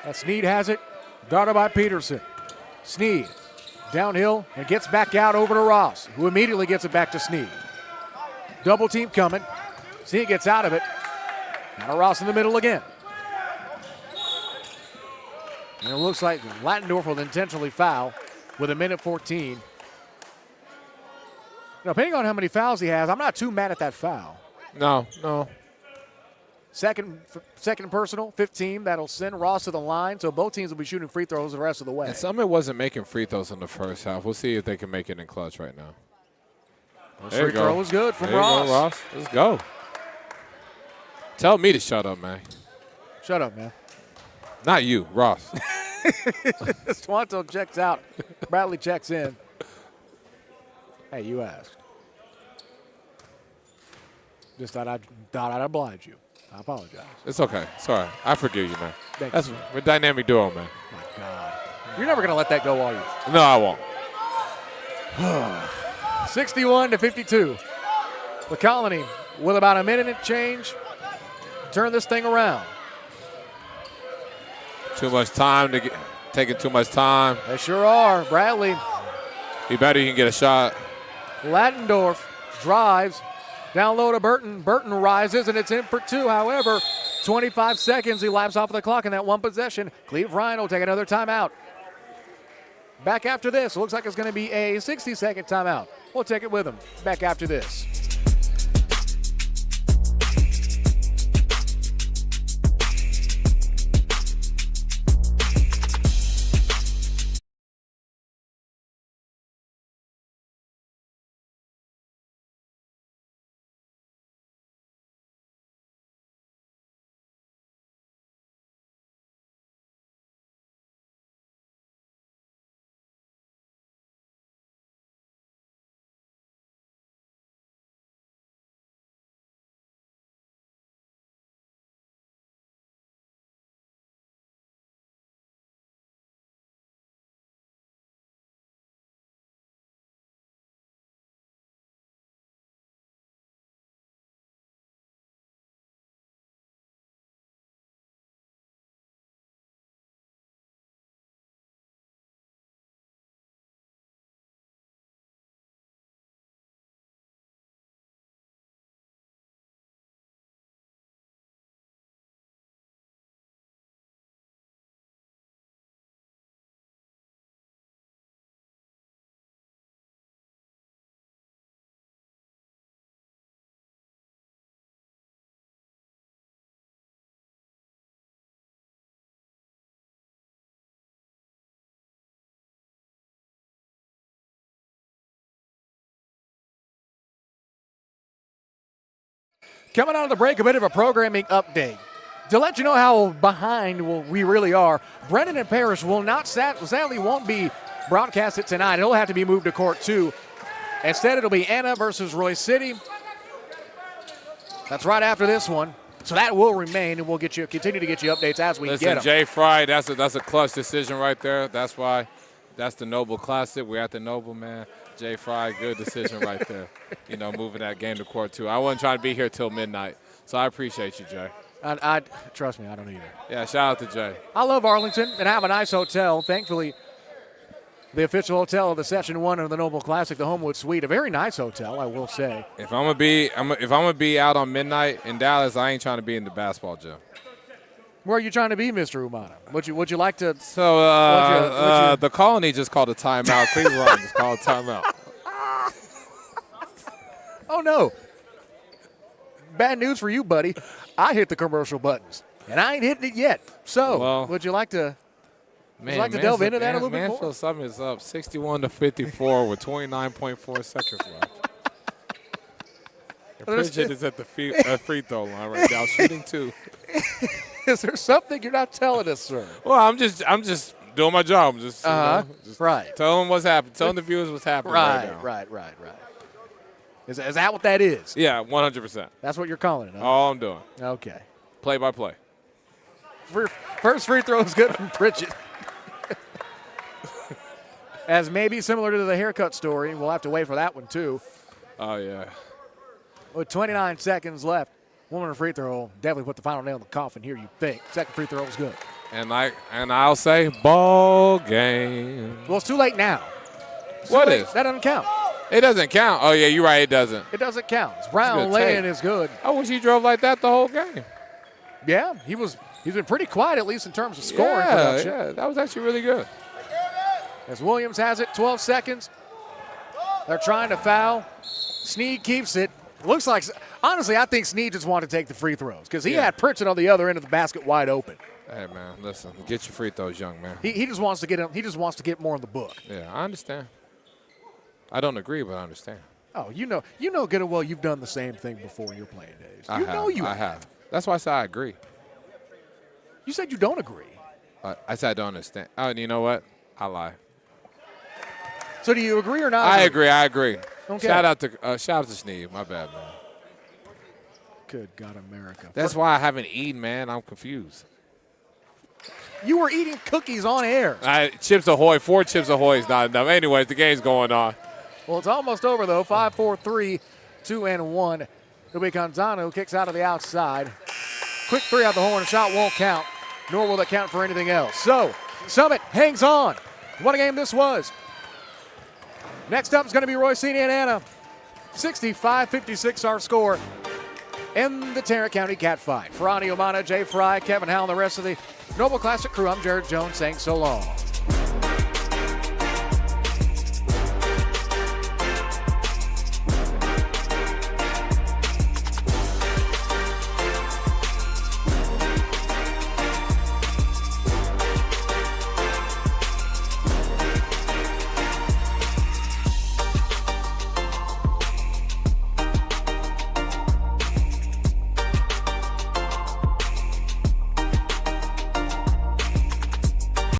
And Sneed has it, guarded by Peterson. Sneed downhill and gets back out over to Ross, who immediately gets it back to Sneed. Double team coming. Sneed gets out of it. Now Ross in the middle again. And it looks like Lattendorf will intentionally foul with a minute 14. Now, depending on how many fouls he has, I'm not too mad at that foul. No. Second personal, 15. That'll send Ross to the line, so both teams will be shooting free throws the rest of the way. And Summit wasn't making free throws in the first half. We'll see if they can make it in clutch right now. First free throw was good from Ross. Go, Ross. Let's go. Tell me to shut up, man. Shut up, man. Not you, Ross. Swanto checks out. Bradley checks in. Hey, you asked. Just thought I'd oblige you. I apologize. It's okay. Sorry. I forgive you, man. Thank you. We're a dynamic duo, man. Oh, my God. You're never going to let that go, are you? No, I won't. 61-52. The Colony, with about a minute and change, turn this thing around. Too much time taking too much time. They sure are. Bradley. He better can get a shot. Lattendorf drives. Down low to Burton. Burton rises, and it's in for two. However, 25 seconds elapsed off of the clock in that one possession. Cleve Ryan will take another timeout. Back after this. Looks like it's going to be a 60-second timeout. We'll take it with him. Back after this. Coming out of the break, a bit of a programming update. To let you know how behind we really are, Brennan and Parrish will not, sadly won't be broadcasted tonight. It'll have to be moved to court 2. Instead, it'll be Anna versus Roy City. That's right after this one. So that will remain, and we'll continue to get you updates as we get them. Jay Fry, that's a clutch decision right there. That's why. That's the Noble Classic. We're at the Noble, man. Jay Fry, good decision right there. Moving that game to court 2. I wasn't trying to be here till midnight, so I appreciate you, Jay. I trust me, I don't either. Yeah, shout out to Jay. I love Arlington and have a nice hotel. Thankfully, the official hotel of the Session 1 of the Noble Classic, the Homewood Suite, a very nice hotel, I will say. If I'm gonna be out on midnight in Dallas, I ain't trying to be in the basketball gym. Where are you trying to be, Mr. Umana? Would you like to? So the Colony just called a timeout. Cleveland just called a timeout. Oh no! Bad news for you, buddy. I hit the commercial buttons, and I ain't hitting it yet. So, would you like to? Delve into that a little bit more? Mansfield Summit is up 61-54 with 29.4 seconds left. Pritchett is at the free throw line right now, shooting 2. Is there something you're not telling us, sir? Well, I'm just doing my job. I'm just right. Telling them what's happening. Telling the viewers what's happening right now. Right. Is that what that is? Yeah, 100%. That's what you're calling it, huh? All I'm doing. Okay. Play by play. First free throw is good from Pritchett. As maybe similar to the haircut story, we'll have to wait for that one too. Oh, yeah. With 29 seconds left, one free throw will definitely put the final nail in the coffin here, you think. Second free throw was good. And I'll say ball game. Well, it's too late now. What is? That doesn't count. It doesn't count. Oh, yeah, you're right. It doesn't. It doesn't count. Brown laying is good. I wish he drove like that the whole game. Yeah, he's been pretty quiet, at least in terms of scoring production. Yeah, that was actually really good. As Williams has it, 12 seconds. They're trying to foul. Snead keeps it. Looks like, honestly, I think Snead just wanted to take the free throws because he had Pritchett on the other end of the basket wide open. Hey, man, listen, get your free throws, young man. He just wants to get him. He just wants to get more in the book. Yeah, I understand. I don't agree, but I understand. Oh, you know good and well you've done the same thing before in your playing days. I have. That's why I said I agree. You said you don't agree. I said I don't understand. Oh, and you know what? I lie. So do you agree or not? I agree. Okay. Shout out to Snead. My bad, man. Good God, America. That's why I haven't eaten, man. I'm confused. You were eating cookies on air. Chips Ahoy. 4 Chips Ahoy is not enough. Anyways, the game's going on. Well, it's almost over, though. 5-4-3, 2-1. It'll be Canzano who kicks out of the outside. Quick three out the hole, and a shot won't count, nor will it count for anything else. So, Summit hangs on. What a game this was. Next up is going to be Royce and Anna. 65-56 our score in the Tarrant County Cat Fight. For Ani Omana, Jay Fry, Kevin Howell, and the rest of the Noble Classic crew, I'm Jared Jones saying so long.